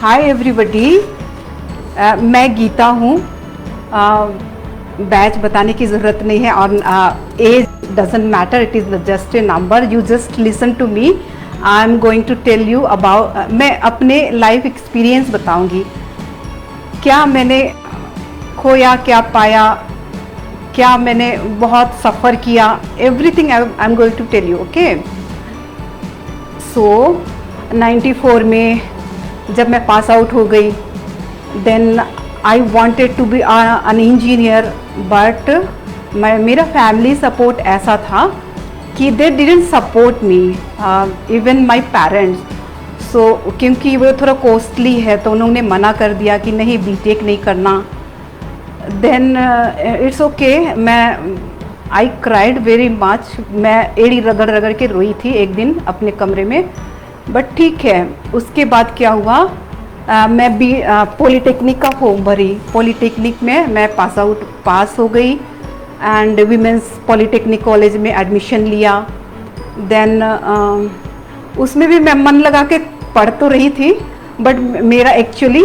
Hi everybody, मैं गीता हूँ। Batch बताने की ज़रूरत नहीं है और age doesn't matter, it is just a number. You just listen to me. I am going to tell you about, मैं अपने लाइफ एक्सपीरियंस बताऊँगी। क्या मैंने खोया, क्या पाया, क्या मैंने बहुत सफ़र किया, everything I am going to tell you. Okay, so 94 में जब मैं पास आउट हो गई, then I wanted to be an engineer, but मेरा फैमिली सपोर्ट ऐसा था कि they didn't support me, even my parents. So क्योंकि वो थोड़ा कॉस्टली है तो उन्होंने मना कर दिया कि नहीं, बीटेक नहीं करना। देन इट्स ओके, मैं आई क्राइड वेरी मच। मैं एड़ी रगड़ रगड़ के रोई थी एक दिन अपने कमरे में, बट ठीक है। उसके बाद क्या हुआ, मैं भी पॉलीटेक्निक का फॉर्म भरी। पॉलीटेक्निक में मैं पास हो गई एंड वीमेंस पॉलीटेक्निक कॉलेज में एडमिशन लिया। देन उसमें भी मैं मन लगा के पढ़ तो रही थी, बट मेरा एक्चुअली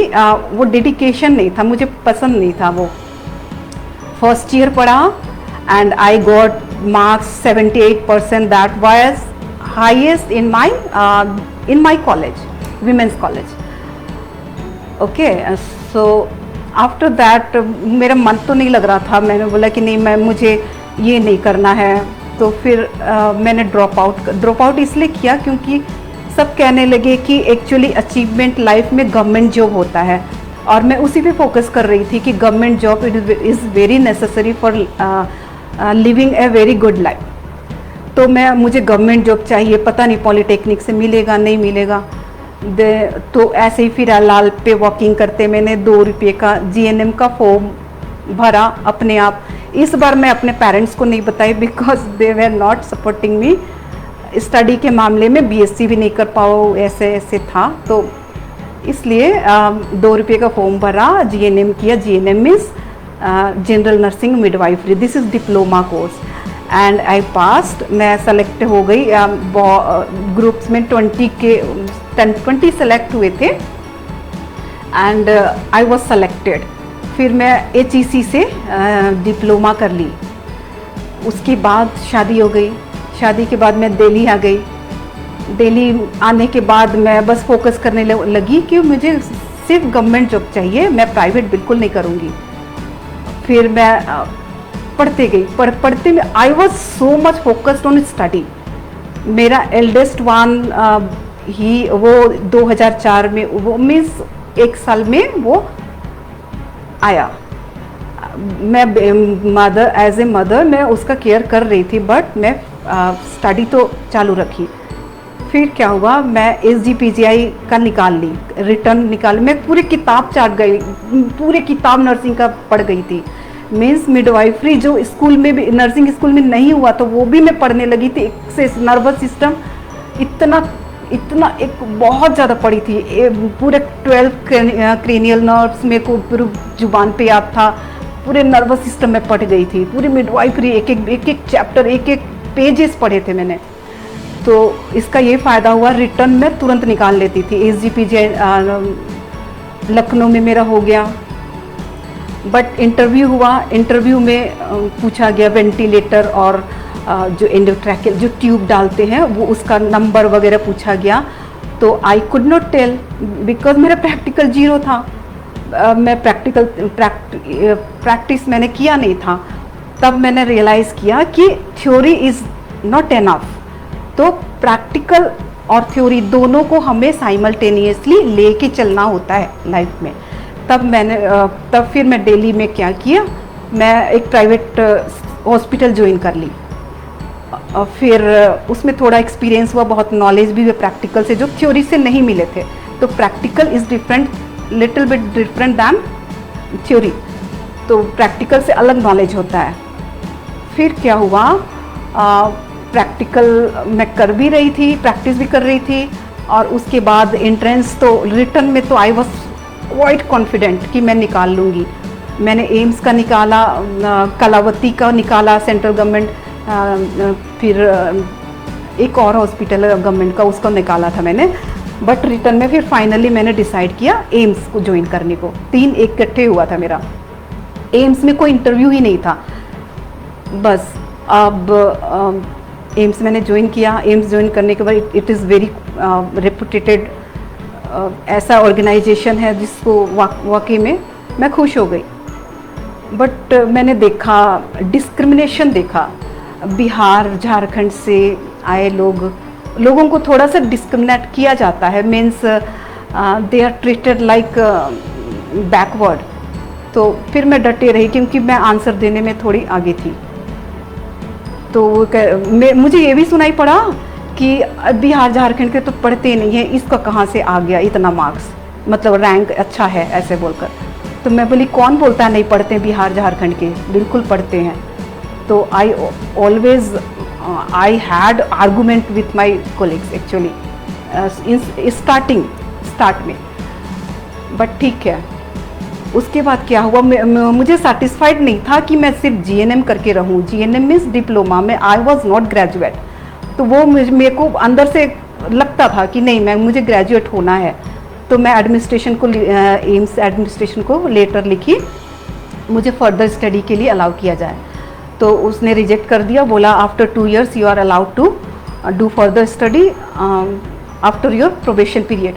वो डेडिकेशन नहीं था, मुझे पसंद नहीं था वो। फर्स्ट ईयर पढ़ा and I got marks 78%, that was highest in my college, women's college. Okay, so after that मेरा मन तो नहीं लग रहा था। मैंने बोला कि नहीं, मुझे ये नहीं करना है। तो फिर मैंने ड्रॉप आउट इसलिए किया क्योंकि सब कहने लगे कि एक्चुअली अचीवमेंट लाइफ में गवर्नमेंट जॉब होता है, और मैं उसी पे फोकस कर रही थी कि government job is very necessary for living A very good life. तो मुझे गवर्नमेंट जॉब चाहिए, पता नहीं पॉलीटेक्निक से मिलेगा नहीं मिलेगा। तो ऐसे ही फिर लाल पे वॉकिंग करते मैंने 2 रुपये का जीएनएम का फॉर्म भरा अपने आप। इस बार मैं अपने पेरेंट्स को नहीं बताई because they were not supporting me. Study के मामले में बीएससी भी नहीं कर पाओ, ऐसे था। तो इसलिए 2 रुपये का फॉर्म भरा, जीएनएम किया। GNM means general nursing midwifery, this is diploma course and I passed. मैं सेलेक्ट हो गई। ग्रुप्स में 20 सेलेक्ट हुए थे एंड आई वॉज सेलेक्टेड। फिर मैं HEC से डिप्लोमा कर ली। उसके बाद शादी हो गई। शादी के बाद मैं दिल्ली आ गई। दिल्ली आने के बाद मैं बस फोकस करने लगी कि मुझे सिर्फ गवर्नमेंट जॉब चाहिए, मैं प्राइवेट बिल्कुल नहीं करूँगी। फिर मैं पढ़ते गई। पढ़ते में I was so much focused on study. मेरा एल्डेस्ट वन ही वो 2004 में, वो मीन्स 1 साल में वो आया। मैं एज ए मदर मैं उसका केयर कर रही थी, बट मैं स्टडी तो चालू रखी। फिर क्या हुआ, मैं SGPGI का निकाल ली, रिटर्न निकाल। मैं पूरी किताब चाट गई, पूरे किताब नर्सिंग का पढ़ गई थी। मीन्स मिडवाइफरी जो स्कूल में भी, नर्सिंग स्कूल में नहीं हुआ तो वो भी मैं पढ़ने लगी थी। एक्सेस नर्वस सिस्टम इतना एक बहुत ज़्यादा पढ़ी थी। पूरे 12 क्रेनियल नर्व्स में को पूरी जुबान पे याद था। पूरे नर्वस सिस्टम में पढ़ गई थी। पूरी मिडवाइफरी एक चैप्टर, एक पेजेस पढ़े थे मैंने। तो इसका ये फ़ायदा हुआ, रिटर्न में तुरंत निकाल लेती थी। SGPGI लखनऊ में मेरा हो गया। बट इंटरव्यू हुआ। इंटरव्यू में पूछा गया वेंटिलेटर और जो एंडोट्रैकियल जो ट्यूब डालते हैं वो, उसका नंबर वगैरह पूछा गया। तो I could not tell because मेरा प्रैक्टिकल 0 था। मैं प्रैक्टिस मैंने किया नहीं था। तब मैंने रियलाइज़ किया कि थ्योरी इज़ नॉट एनफ। तो प्रैक्टिकल और थ्योरी दोनों को हमें साइमल्टेनियसली लेके चलना होता है लाइफ में। तब फिर मैं दिल्ली में क्या किया, मैं एक प्राइवेट हॉस्पिटल ज्वाइन कर ली। फिर उसमें थोड़ा एक्सपीरियंस हुआ, बहुत नॉलेज भी हुआ प्रैक्टिकल से, जो थ्योरी से नहीं मिले थे। तो practical is different, little bit different than theory. तो प्रैक्टिकल से अलग नॉलेज होता है। फिर क्या हुआ, प्रैक्टिकल मैं कर भी रही थी, प्रैक्टिस भी कर रही थी। और उसके बाद एंट्रेंस, तो रिटर्न में तो आई वॉज क्वाइट कॉन्फिडेंट कि मैं निकाल लूँगी। मैंने एम्स का निकाला, कलावती का निकाला सेंट्रल गवर्नमेंट, फिर एक और हॉस्पिटल गवर्नमेंट का, उसका निकाला था मैंने। बट रिटर्न में फिर फाइनली मैंने डिसाइड किया एम्स को ज्वाइन करने को। 3 इकट्ठे हुआ था मेरा। एम्स में कोई इंटरव्यू ही नहीं था, बस अब एम्स मैंने ज्वाइन किया। एम्स ज्वाइन करने के बाद इट इज़ वेरी रेपुटेटेड ऐसा ऑर्गेनाइजेशन है जिसको वाकई में मैं खुश हो गई। बट मैंने देखा डिस्क्रिमिनेशन देखा, बिहार झारखंड से आए लोगों को थोड़ा सा डिस्क्रिमिनेट किया जाता है, means they are treated like backward. तो फिर मैं डटे रही क्योंकि मैं आंसर देने में थोड़ी आगे थी। तो मुझे ये भी सुनाई पड़ा कि बिहार झारखंड के तो पढ़ते नहीं हैं, इसका कहाँ से आ गया इतना मार्क्स, मतलब रैंक अच्छा है ऐसे बोलकर। तो मैं बोली कौन बोलता है नहीं पढ़ते बिहार झारखंड के, बिल्कुल पढ़ते हैं। तो I always I had argument with my colleagues actually start में, बट ठीक है। उसके बाद क्या हुआ, मुझे सेटिस्फाइड नहीं था कि मैं सिर्फ जीएनएम करके रहूं। जीएनएम मीन्स डिप्लोमा में, आई वॉज नॉट ग्रेजुएट। तो वो मेरे को अंदर से लगता था कि नहीं मुझे ग्रेजुएट होना है। तो मैं एडमिनिस्ट्रेशन को एम्स एडमिनिस्ट्रेशन को लेटर लिखी, मुझे फर्दर स्टडी के लिए अलाउ किया जाए। तो उसने रिजेक्ट कर दिया, बोला after 2 years you are allowed to do further study after your probation period.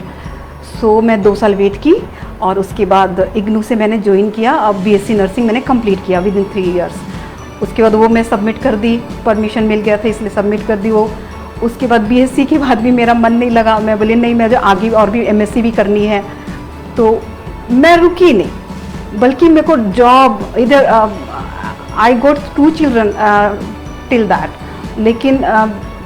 So मैं 2 साल वेट की और उसके बाद इग्नू से मैंने ज्वाइन किया। अब बीएससी नर्सिंग मैंने कंप्लीट किया विद इन 3 years। उसके बाद वो मैं सबमिट कर दी, परमिशन मिल गया था इसलिए सबमिट कर दी वो। उसके बाद बीएससी के बाद भी मेरा मन नहीं लगा, मैं बोली नहीं मुझे आगे और भी एमएससी भी करनी है। तो मैं रुकी नहीं, बल्कि मेरे को जॉब इधर आई गोट 2 children टिल दैट। लेकिन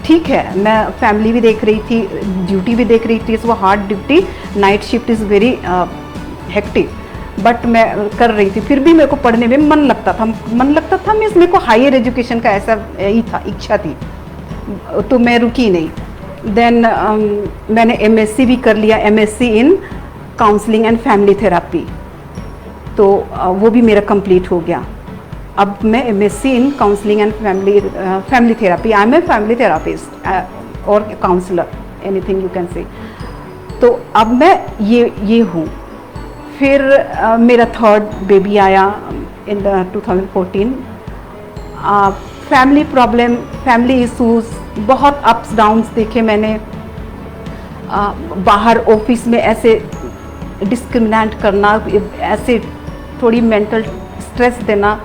ठीक है, मैं फैमिली भी देख रही थी, ड्यूटी भी देख रही थी, वो hard duty, night shift is very hectic, but मैं कर रही थी। फिर भी मेरे को पढ़ने में मन लगता था मीन्स मेरे को हायर एजुकेशन का ऐसा ही था, इच्छा थी, तो मैं रुकी नहीं। देन मैंने एमएससी भी कर लिया, MSc in counselling and family therapy, तो वो भी मेरा कंप्लीट हो गया। अब मैं MSc in counselling and family therapy, I am a family therapist और counsellor, anything you can say. तो अब मैं ये हूँ। फिर मेरा 3rd बेबी आया इन 2014। फैमिली प्रॉब्लम, फैमिली इशूज़, बहुत अप्स डाउन्स देखे मैंने। बाहर ऑफिस में ऐसे डिस्क्रिमिनेट करना, ऐसे थोड़ी मेंटल स्ट्रेस देना,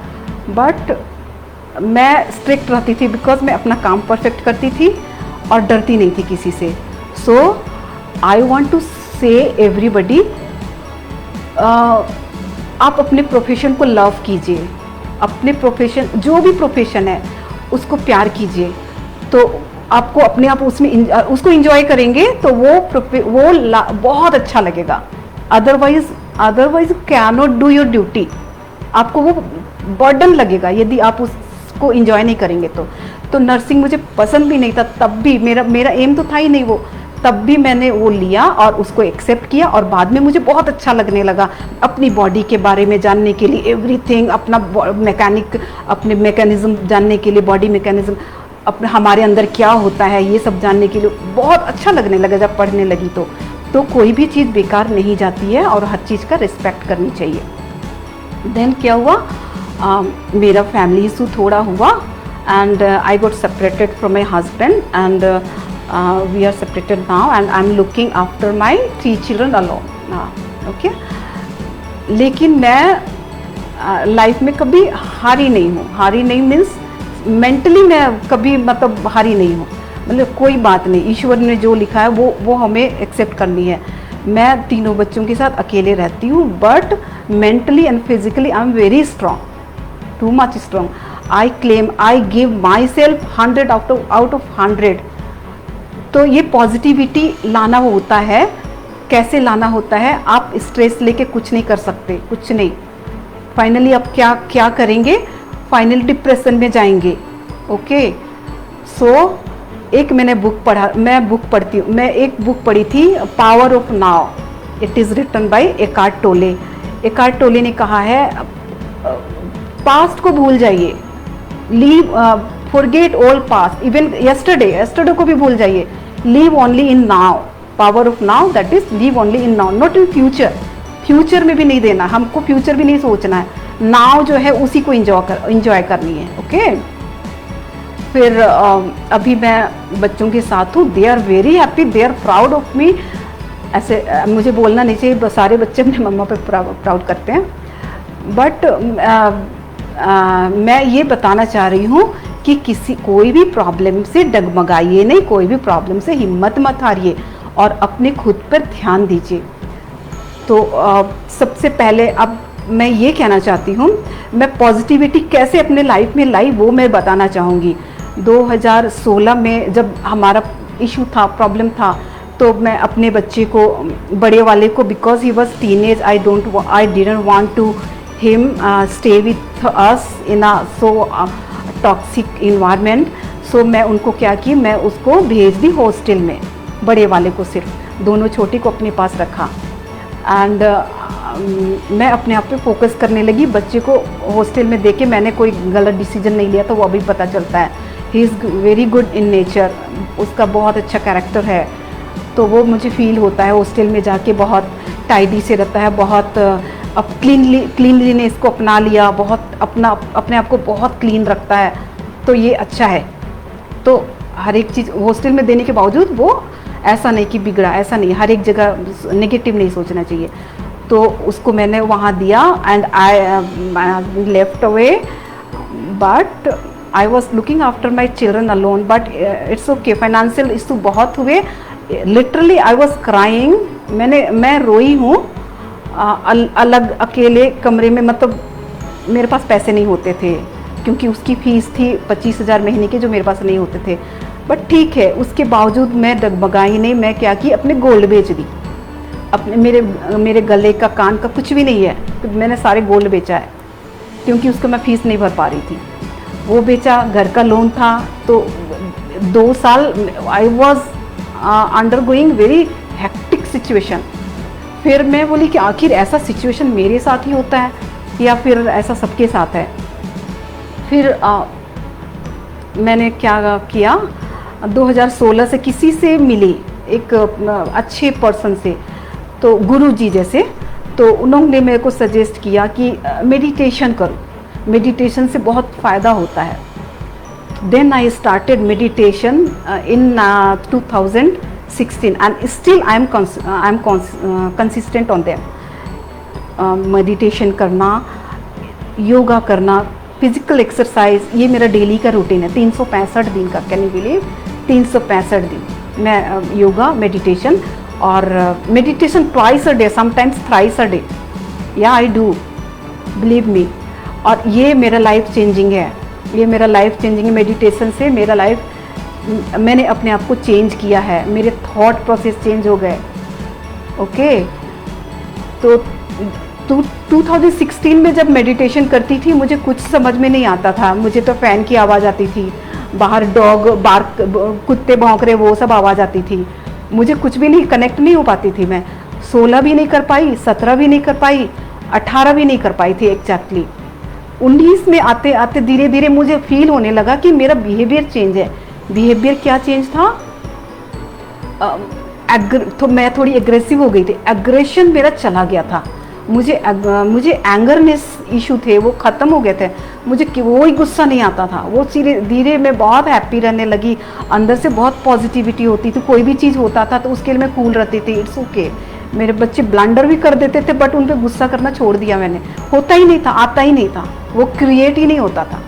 बट मैं स्ट्रिक्ट रहती थी बिकॉज मैं अपना काम परफेक्ट करती थी और डरती नहीं थी किसी से। सो आई वॉन्ट टू से एवरीबडी, आप अपने प्रोफेशन को लव कीजिए, अपने प्रोफेशन जो भी प्रोफेशन है उसको प्यार कीजिए, तो आपको अपने आप उसमें उसको इंजॉय करेंगे तो वो बहुत अच्छा लगेगा। Otherwise can not do your duty, आपको वो बर्डन लगेगा यदि आप उसको इंजॉय नहीं करेंगे। तो नर्सिंग मुझे पसंद भी नहीं था, तब भी मेरा एम तो था ही नहीं वो, तब भी मैंने वो लिया और उसको एक्सेप्ट किया। और बाद में मुझे बहुत अच्छा लगने लगा अपनी बॉडी के बारे में जानने के लिए, एवरीथिंग, अपना अपने मैकेनिज्म जानने के लिए, बॉडी मैकेनिज्म, अपने हमारे अंदर क्या होता है ये सब जानने के लिए बहुत अच्छा लगने लगा जब पढ़ने लगी। तो कोई भी चीज़ बेकार नहीं जाती है और हर चीज़ का रिस्पेक्ट करनी चाहिए। देन क्या हुआ, मेरा फैमिली इशू थोड़ा हुआ and I got separated from my husband and we are separated now and I am looking after my 3 children alone. Okay, लेकिन मैं लाइफ में कभी हारी नहीं मीन्स मेंटली मैं कभी मतलब हारी नहीं हूँ। मतलब कोई बात नहीं, ईश्वर ने जो लिखा है वो हमें एक्सेप्ट करनी है। मैं 3 बच्चों के साथ अकेले रहती हूँ, but mentally and physically I am very strong, too much strong. I claim, I give my self 100 out of 100। तो ये पॉजिटिविटी लाना होता है। कैसे लाना होता है, आप स्ट्रेस लेके कुछ नहीं कर सकते, कुछ नहीं। फाइनली अब क्या करेंगे, फाइनल डिप्रेशन में जाएंगे। ओके, सो एक मैंने बुक पढ़ा, मैं बुक पढ़ती हूँ, मैं एक बुक पढ़ी थी, power of now. It is written by Eckhart Tolle. Eckhart Tolle ने कहा है पास्ट को भूल जाइए, leave forget all past, even yesterday को भी भूल जाइए, live only in now. Power of now, that is live only in now, not in future. Future में भी नहीं देना, हमको फ्यूचर भी नहीं सोचना है, नाउ जो है उसी को इंजॉय करनी है। ओके फिर अभी मैं बच्चों के साथ हूँ, they are very happy, they are proud of me. ऐसे मुझे बोलना नहीं चाहिए, सारे बच्चे अपने मम्मा पे प्राउड करते हैं, बट मैं ये बताना चाह रही हूँ कि कोई भी प्रॉब्लम से डगमगाइए नहीं, कोई भी प्रॉब्लम से हिम्मत मत हारिए और अपने खुद पर ध्यान दीजिए। तो सबसे पहले अब मैं ये कहना चाहती हूँ, मैं पॉजिटिविटी कैसे अपने लाइफ में लाई वो मैं बताना चाहूँगी। 2016 में जब हमारा इशू था, प्रॉब्लम था, तो मैं अपने बच्चे को, बड़े वाले को, because he was teenage, I didn't want to him stay with us in a so toxic environment. So मैं उनको क्या की, मैं उसको भेज दी हॉस्टल में, बड़े वाले को सिर्फ, दोनों छोटे को अपने पास रखा। एंड मैं अपने आप पे फोकस करने लगी। बच्चे को हॉस्टल में देके मैंने कोई गलत डिसीजन नहीं लिया, तो वो अभी पता चलता है। ही is very good in nature, उसका बहुत अच्छा कैरेक्टर है, तो वो मुझे फील होता है। हॉस्टल में जाके बहुत टाइडी से रहता है, बहुत अब क्लीनलीनेस को अपना लिया, बहुत अपने आप को बहुत क्लीन रखता है, तो ये अच्छा है। तो हर एक चीज़ हॉस्टल में देने के बावजूद वो ऐसा नहीं कि बिगड़ा, ऐसा नहीं, हर एक जगह नेगेटिव नहीं सोचना चाहिए। तो उसको मैंने वहाँ दिया and I left away, but I was looking after my children alone, but it's okay. Financial issue बहुत हुए, लिटरली आई वॉज क्राइंग, मैं रोई हूँ अलग अकेले कमरे में। मतलब मेरे पास पैसे नहीं होते थे, क्योंकि उसकी फ़ीस थी 25,000 महीने की, जो मेरे पास नहीं होते थे। बट ठीक है, उसके बावजूद मैं डगमगाई नहीं। मैं क्या की, अपने गोल्ड बेच दी। अपने मेरे गले का, कान का कुछ भी नहीं है, तो मैंने सारे गोल्ड बेचा है, क्योंकि उसको मैं फ़ीस नहीं भर पा रही थी। वो बेचा, घर का लोन था, तो 2 साल I was under going very hectic situation. फिर मैं बोली कि आखिर ऐसा सिचुएशन मेरे साथ ही होता है या फिर ऐसा सबके साथ है। फिर मैंने क्या किया, 2016 से किसी से मिली, एक अच्छे पर्सन से, तो गुरुजी जैसे, तो उन्होंने मेरे को सजेस्ट किया कि मेडिटेशन करो, मेडिटेशन से बहुत फ़ायदा होता है। Then I started meditation in 2016 and still I am consistent on them. Meditation करना, योगा करना, फिजिकल एक्सरसाइज, ये मेरा डेली का रूटीन है। 365 दिन का, कैन यू बिलीव, 365 दिन मैं योगा, मेडिटेशन, और meditation twice a day, sometimes thrice a day, या आई डू, बिलीव मी। और ये मेरा लाइफ चेंजिंग है, ये मेरा लाइफ चेंजिंग है। मेडिटेशन से मेरा लाइफ, मैंने अपने आप को चेंज किया है, मेरे थॉट प्रोसेस चेंज हो गए। ओके तो 2016 में जब मेडिटेशन करती थी, मुझे कुछ समझ में नहीं आता था। मुझे तो फ़ैन की आवाज़ आती थी, बाहर डॉग बार्क, कुत्ते भौंक रहे, वो सब आवाज़ आती थी। मुझे कुछ भी नहीं, कनेक्ट नहीं हो पाती थी। मैं 16 भी नहीं कर पाई, 17 भी नहीं कर पाई, 18 भी नहीं कर पाई थी एग्जैक्टली। 19 में आते आते धीरे धीरे मुझे फील होने लगा कि मेरा बिहेवियर चेंज है। बिहेवियर क्या चेंज था, तो मैं थोड़ी एग्रेसिव हो गई थी, एग्रेशन मेरा चला गया था। मुझे एंगरनेस इशू थे, वो ख़त्म हो गए थे। मुझे कोई गुस्सा नहीं आता था। वो धीरे धीरे मैं बहुत हैप्पी रहने लगी, अंदर से बहुत पॉजिटिविटी होती थी। कोई भी चीज़ होता था तो उसके लिए मैं कूल रहती थी, इट्स ओके। मेरे बच्चे ब्लंडर भी कर देते थे, बट उन पर गुस्सा करना छोड़ दिया मैंने। होता ही नहीं था, आता ही नहीं था, वो क्रिएट ही नहीं होता था।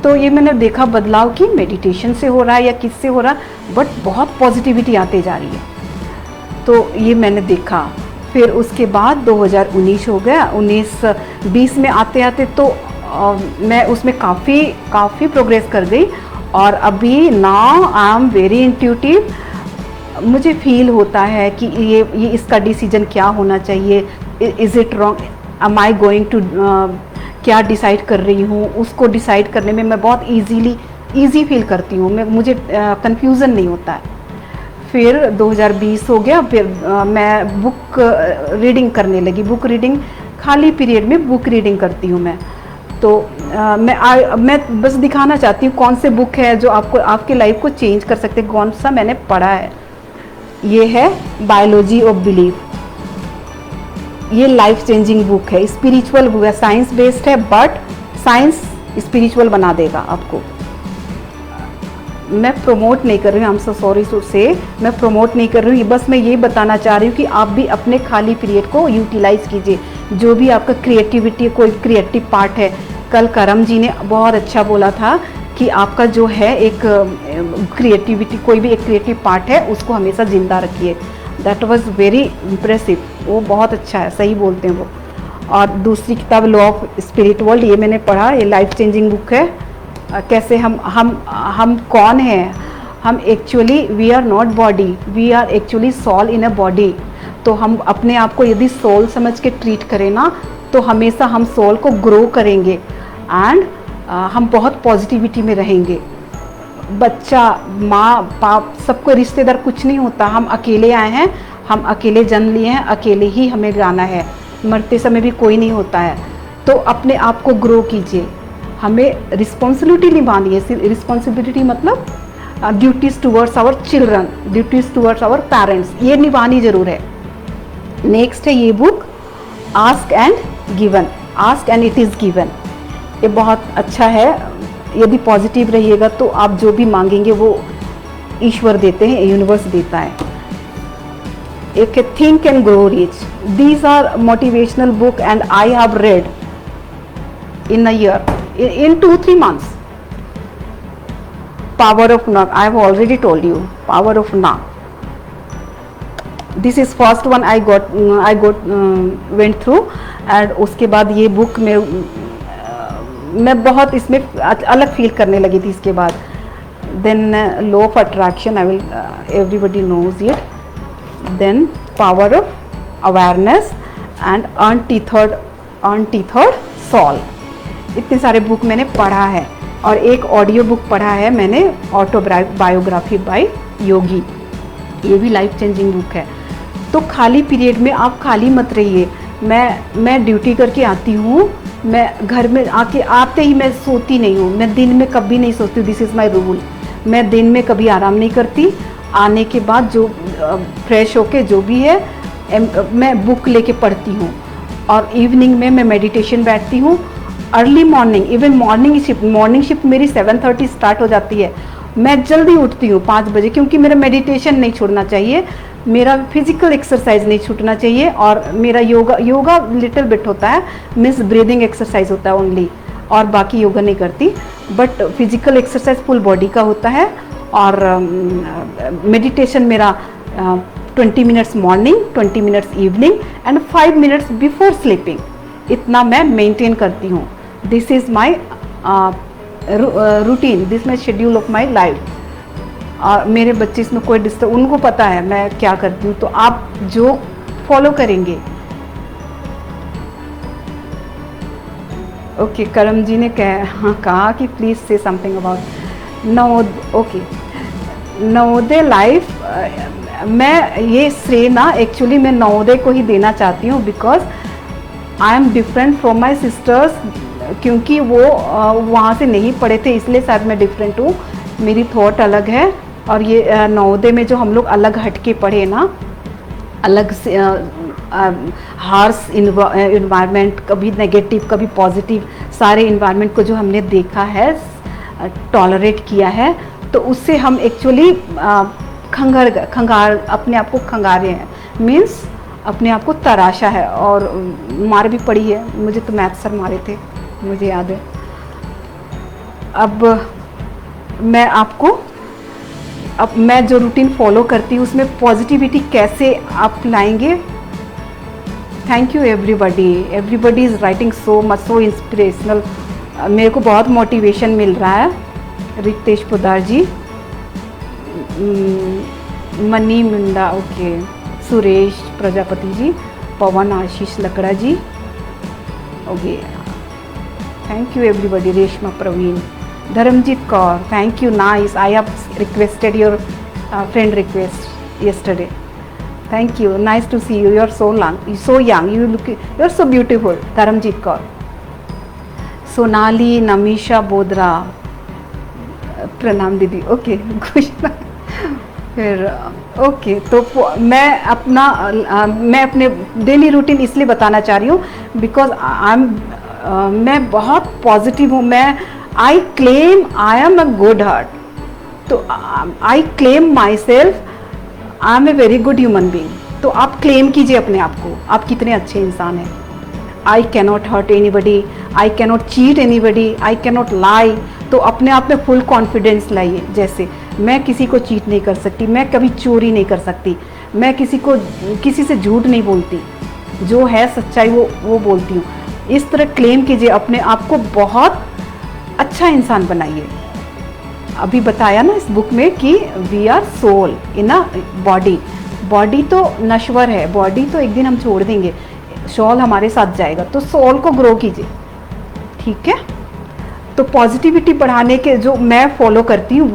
तो ये मैंने देखा बदलाव कि मेडिटेशन से हो रहा है या किससे हो रहा है, बट बहुत पॉजिटिविटी आते जा रही है। तो ये मैंने देखा। फिर उसके बाद 2019 हो गया, 19-20 में आते आते तो मैं उसमें काफ़ी प्रोग्रेस कर गई। और अभी now I am very intuitive. मुझे फील होता है कि ये इसका डिसीजन क्या होना चाहिए, is it wrong, am I going to, क्या डिसाइड कर रही हूँ, उसको डिसाइड करने में मैं बहुत ईजी फील करती हूँ। मुझे कन्फ्यूज़न नहीं होता है। फिर 2020 हो गया, फिर मैं बुक रीडिंग करने लगी। बुक रीडिंग, खाली पीरियड में बुक रीडिंग करती हूँ मैं। तो मैं बस दिखाना चाहती हूँ कौन से बुक है जो आपकी लाइफ को चेंज कर सकते हैं, कौन सा मैंने पढ़ा है। ये है बायोलॉजी ऑफ बिलीफ। ये लाइफ चेंजिंग बुक है, स्पिरिचुअल बुक है, साइंस बेस्ड है, बट साइंस स्पिरिचुअल बना देगा आपको। मैं प्रमोट नहीं कर रही हूँ, I am so sorry to say, मैं प्रमोट नहीं कर रही हूँ, बस मैं ये बताना चाह रही हूँ कि आप भी अपने खाली पीरियड को यूटिलाइज कीजिए। जो भी आपका क्रिएटिविटी, कोई क्रिएटिव पार्ट है, कल करम जी ने बहुत अच्छा बोला था कि आपका जो है एक क्रिएटिविटी, कोई भी एक क्रिएटिव पार्ट है उसको हमेशा जिंदा रखिए। दैट वाज वेरी इम्प्रेसिव, वो बहुत अच्छा है, सही बोलते हैं वो। और दूसरी किताब लॉ ऑफ स्पिरिट वर्ल्ड, ये मैंने पढ़ा, ये लाइफ चेंजिंग बुक है। कैसे हम कौन हैं, हम actually we are not body, we are actually soul in a body. तो हम अपने आप को यदि सोल समझ के ट्रीट करें ना, तो हमेशा हम सोल को ग्रो करेंगे एंड हम बहुत पॉजिटिविटी में रहेंगे। बच्चा, माँ बाप, सबको रिश्तेदार कुछ नहीं होता, हम अकेले आए हैं, हम अकेले जन्म लिए हैं, अकेले ही हमें जाना है, मरते समय भी कोई नहीं होता है। तो अपने आप को ग्रो कीजिए, हमें रिस्पॉन्सिबिलिटी निभानी है। रिस्पॉन्सिबिलिटी मतलब duties towards our children, duties towards our parents, ये निभानी ज़रूर है। नेक्स्ट है ये book ask and given, ask and it is given. ये बहुत अच्छा है, यदि पॉजिटिव रहिएगा तो आप जो भी मांगेंगे वो ईश्वर देते हैं, यूनिवर्स देता है। एक think and grow rich, these are motivational book and I have read in a year, in 2-3 months. Power of Now, I have already told you, Power of Now. This is first one I got went through, and उसके बाद ये book में मैं बहुत इसमें अलग feel करने लगी थी इसके बाद। Then Law of Attraction, I will everybody knows it. Then Power of Awareness and Untethered Soul. इतने सारे बुक मैंने पढ़ा है, और एक ऑडियो बुक पढ़ा है मैंने, ऑटोबायोग्राफी बाय योगी, ये भी लाइफ चेंजिंग बुक है। तो खाली पीरियड में आप खाली मत रहिए। मैं ड्यूटी करके आती हूँ, मैं घर में आते ही मैं सोती नहीं हूँ, मैं दिन में कभी नहीं सोती, दिस इज़ माई रूल। मैं दिन में कभी आराम नहीं करती, आने के बाद जो फ्रेश होके जो भी है मैं बुक लेके पढ़ती हूँ, और इवनिंग में मैं मेडिटेशन बैठती हूँ। Early morning, even morning shift मेरी 7:30 स्टार्ट हो जाती है। मैं जल्दी उठती हूँ 5 बजे, क्योंकि मेरा मेडिटेशन नहीं छोड़ना चाहिए, मेरा फिजिकल एक्सरसाइज नहीं छूटना चाहिए, और मेरा योगा लिटिल बिट होता है, मीन्स ब्रीदिंग एक्सरसाइज होता है ओनली, और बाकी योगा नहीं करती, but physical exercise full body का होता है। और मेडिटेशन मेरा 20 minutes morning, 20 minutes evening and 5 minutes before sleeping, इतना मैं मेंटेन करती हूँ। This is my routine, this my schedule of my life. और मेरे बच्चे इसमें कोई डिस्टर्ब, उनको पता है मैं क्या करती हूँ, तो आप जो फॉलो करेंगे। ओके, करम जी ने कहा कि प्लीज़ से समथिंग अबाउट नवोदय लाइफ। मैं ये श्रेय ना एक्चुअली मैं नवोदय को ही देना चाहती हूँ, because I am different from my sisters, क्योंकि वो वहाँ से नहीं पढ़े थे, इसलिए शायद मैं डिफरेंट हूँ, मेरी थॉट अलग है। और ये नवोदय में जो हम लोग अलग हट के पढ़े ना, अलग से हार्श इन्वायरमेंट, कभी नेगेटिव कभी पॉजिटिव, सारे इन्वायरमेंट को जो हमने देखा है, टॉलरेट किया है, तो उससे हम एक्चुअली खंगार अपने आप को खंगारे हैं, मीन्स अपने आप को तराशा है। और मार भी पड़ी है, मुझे तो मैथ सर मारे थे, मुझे याद है। अब मैं जो रूटीन फॉलो करती हूँ उसमें पॉजिटिविटी कैसे आप लाएंगे। Thank you everybody is writing so much, so inspirational, मेरे को बहुत मोटिवेशन मिल रहा है। Ritesh Podar ji, Mani Munda, okay, Suresh Prajapati ji, Pawan Ashish Lakra ji, okay, thank you everybody. Reshma Praveen, Dharamjeet Kaur, thank you, nice, I have requested your friend request yesterday. Thank you, nice to see you, you are so young, you are so beautiful. Dharamjit Kaur, Sonali Namisha Bodra, pranam didi, okay, फिर okay, तो मैं अपने daily routine इसलिए बताना चाह रही हूँ because मैं बहुत पॉजिटिव हूँ। मैं I claim I am a good heart, तो I claim myself I am a very good human being. तो आप क्लेम कीजिए अपने आप को, आप कितने अच्छे इंसान हैं। I cannot hurt anybody, I cannot cheat anybody, I cannot lie. तो अपने आप में फुल कॉन्फिडेंस लाइए। जैसे मैं किसी को चीट नहीं कर सकती, मैं कभी चोरी नहीं कर सकती, मैं किसी से झूठ नहीं बोलती, जो है सच्चाई वो बोलती हूँ। इस तरह क्लेम कीजिए अपने आप को, बहुत अच्छा इंसान बनाइए। अभी बताया ना इस बुक में कि we are soul in a body. Body तो नश्वर है, बॉडी तो एक दिन हम छोड़ देंगे, सोल हमारे साथ जाएगा। तो सोल को ग्रो कीजिए, ठीक है। तो पॉजिटिविटी बढ़ाने के जो मैं फॉलो करती हूँ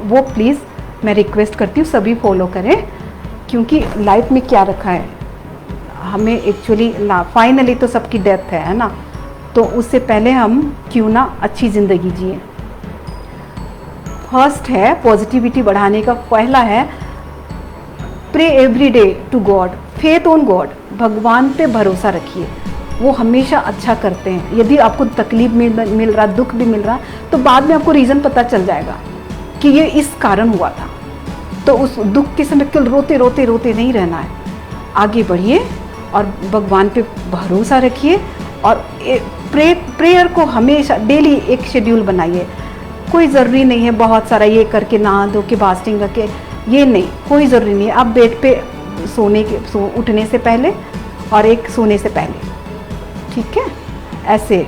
वो प्लीज़ मैं रिक्वेस्ट करती हूँ सभी फॉलो करें, क्योंकि लाइफ में क्या रखा है हमें एक्चुअली ना, फाइनली तो सबकी डेथ है ना। तो उससे पहले हम क्यों ना अच्छी ज़िंदगी जिए। फर्स्ट है पॉजिटिविटी बढ़ाने का, पहला है pray every day to God, faith on God. भगवान पे भरोसा रखिए, वो हमेशा अच्छा करते हैं। यदि आपको तकलीफ मिल रहा, दुख भी मिल रहा, तो बाद में आपको रीज़न पता चल जाएगा कि ये इस कारण हुआ था। तो उस दुख के समय केवल रोते नहीं रहना है, आगे बढ़िए और भगवान पे भरोसा रखिए। और प्रेयर को हमेशा डेली एक शेड्यूल बनाइए। कोई ज़रूरी नहीं है बहुत सारा ये करके नहा धो के फास्टिंग करके, ये नहीं, कोई ज़रूरी नहीं है। आप बेड पे उठने से पहले और एक सोने से पहले, ठीक है, ऐसे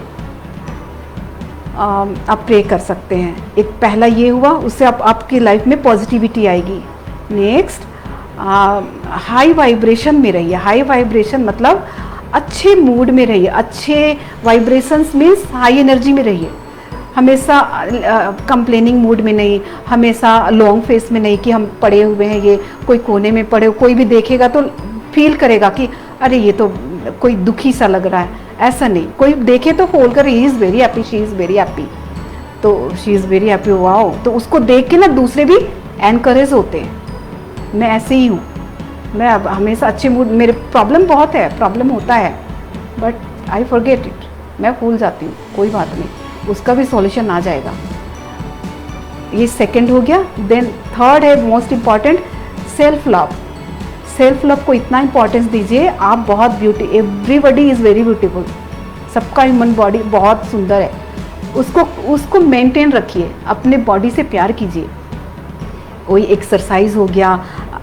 आप प्रे कर सकते हैं। एक पहला ये हुआ, उससे आपकी लाइफ में पॉजिटिविटी आएगी। नेक्स्ट, हाई वाइब्रेशन में रहिए। हाई वाइब्रेशन मतलब अच्छे मूड में रहिए। अच्छे वाइब्रेशंस मीन्स हाई एनर्जी में रहिए। हमेशा कंप्लेनिंग मूड में नहीं, हमेशा लॉन्ग फेस में नहीं कि हम पड़े हुए हैं, ये कोई कोने में पड़े, कोई भी देखेगा तो फील करेगा कि अरे ये तो कोई दुखी सा लग रहा है। ऐसा नहीं, कोई देखे तो फोल कर he is very happy, she is very happy, तो she is very happy, wow. तो उसको देख के ना दूसरे भी एनकरेज होते हैं। मैं ऐसे ही हूँ, मैं अब हमेशा अच्छे मूड, मेरे प्रॉब्लम बहुत है, प्रॉब्लम होता है, बट आई फॉरगेट इट, मैं भूल जाती हूँ, कोई बात नहीं, उसका भी सॉल्यूशन आ जाएगा। ये सेकंड हो गया। देन थर्ड है most important, self love. Self love को इतना इम्पोर्टेंस दीजिए, आप बहुत एवरीबॉडी इज़ वेरी ब्यूटीफुल, सबका ह्यूमन बॉडी बहुत सुंदर है। उसको मेंटेन रखिए, अपने बॉडी से प्यार कीजिए। कोई एक्सरसाइज हो गया,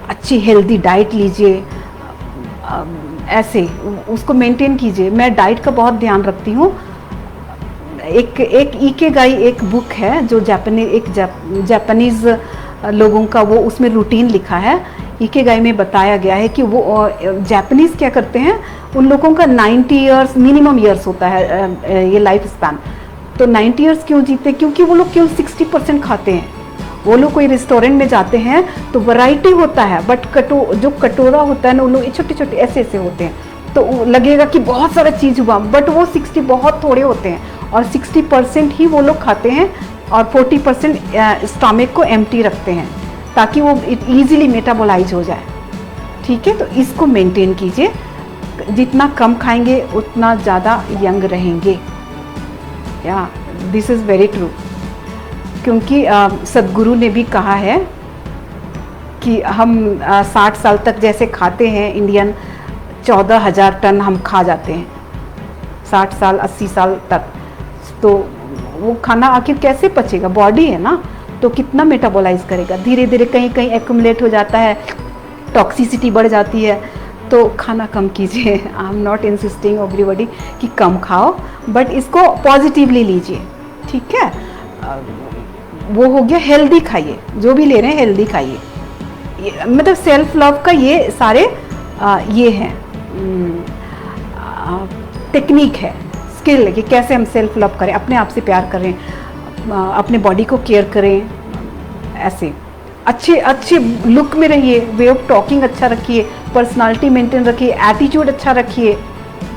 अच्छी हेल्दी डाइट लीजिए, ऐसे उसको मेंटेन कीजिए। मैं डाइट का बहुत ध्यान रखती हूँ। एक इकेगाई एक बुक है जो जापानीज़ लोगों का, वो उसमें रूटीन लिखा है। इकेगाई में बताया गया है कि वो जापानीज़ क्या करते हैं, उन लोगों का 90 ईयर्स मिनिमम ईयर्स होता है ये लाइफ स्पैन। तो 90 ईयर्स क्यों जीते, क्योंकि वो लोग केवल 60% खाते हैं। वो लोग कोई रेस्टोरेंट में जाते हैं तो वैरायटी होता है, बट जो कटोरा होता है ना, उन लोग छोटे छोटे ऐसे होते हैं, तो लगेगा कि बहुत सारा चीज़ हुआ, बट वो 60 बहुत थोड़े होते हैं, और 60% ही वो लोग खाते हैं और 40% स्टमक को एम्प्टी रखते हैं ताकि वो इजीली मेटाबोलाइज हो जाए। ठीक है, तो इसको मेंटेन कीजिए। जितना कम खाएंगे उतना ज़्यादा यंग रहेंगे। या दिस इज़ वेरी ट्रू, क्योंकि सदगुरु ने भी कहा है कि हम 60 साल तक जैसे खाते हैं इंडियन, 14,000 टन हम खा जाते हैं 60 साल 80 साल तक। तो वो खाना आखिर कैसे पचेगा, बॉडी है ना, तो कितना मेटाबोलाइज करेगा। धीरे धीरे कहीं कहीं एक्यूमुलेट हो जाता है, टॉक्सिसिटी बढ़ जाती है। तो खाना कम कीजिए। आई एम नॉट इंसिस्टिंग एवरीबॉडी कि कम खाओ, बट इसको पॉजिटिवली लीजिए। ठीक है, वो हो गया हेल्दी खाइए, जो भी ले रहे हैं हेल्दी खाइए। मतलब सेल्फ लव का ये सारे ये हैं टेक्निक है, स्किल है कि कैसे हम सेल्फ लव करें, अपने आप से प्यार करें, अपने बॉडी को केयर करें। ऐसे अच्छे लुक में रहिए, वे ऑफ टॉकिंग अच्छा रखिए, पर्सनालिटी मेंटेन रखिए, एटीट्यूड अच्छा रखिए,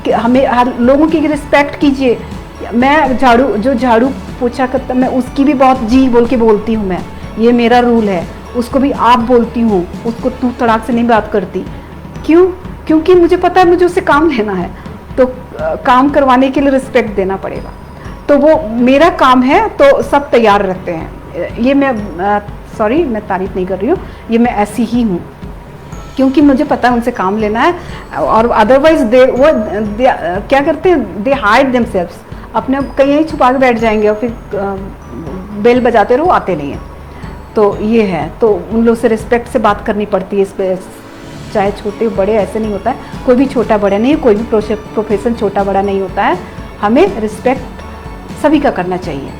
कि हमें हर लोगों की रिस्पेक्ट कीजिए। मैं झाड़ू पोछा करता, मैं उसकी भी बहुत जी बोल के बोलती हूँ मैं, ये मेरा रूल है। उसको भी आप बोलती हूँ, उसको तू तड़ाक से नहीं बात करती। क्यों? क्योंकि मुझे पता है मुझे उससे काम लेना है, तो काम करवाने के लिए रिस्पेक्ट देना पड़ेगा। तो वो मेरा काम है तो सब तैयार रहते हैं। ये मैं सॉरी मैं तारीफ नहीं कर रही हूँ, ये मैं ऐसी ही हूँ क्योंकि मुझे पता है उनसे काम लेना है। और अदरवाइज दे क्या करते हैं, दे हाइड देमसेल्व्स, अपने कहीं छुपा के बैठ जाएंगे और फिर बेल बजाते रहो, आते नहीं हैं। तो ये है, तो उन लोग से रिस्पेक्ट से बात करनी पड़ती है इस पे, चाहे छोटे बड़े ऐसे नहीं होता है, कोई भी छोटा बड़ा नहीं है, कोई भी प्रोफेशन छोटा बड़ा नहीं होता है, हमें रिस्पेक्ट सभी का करना चाहिए।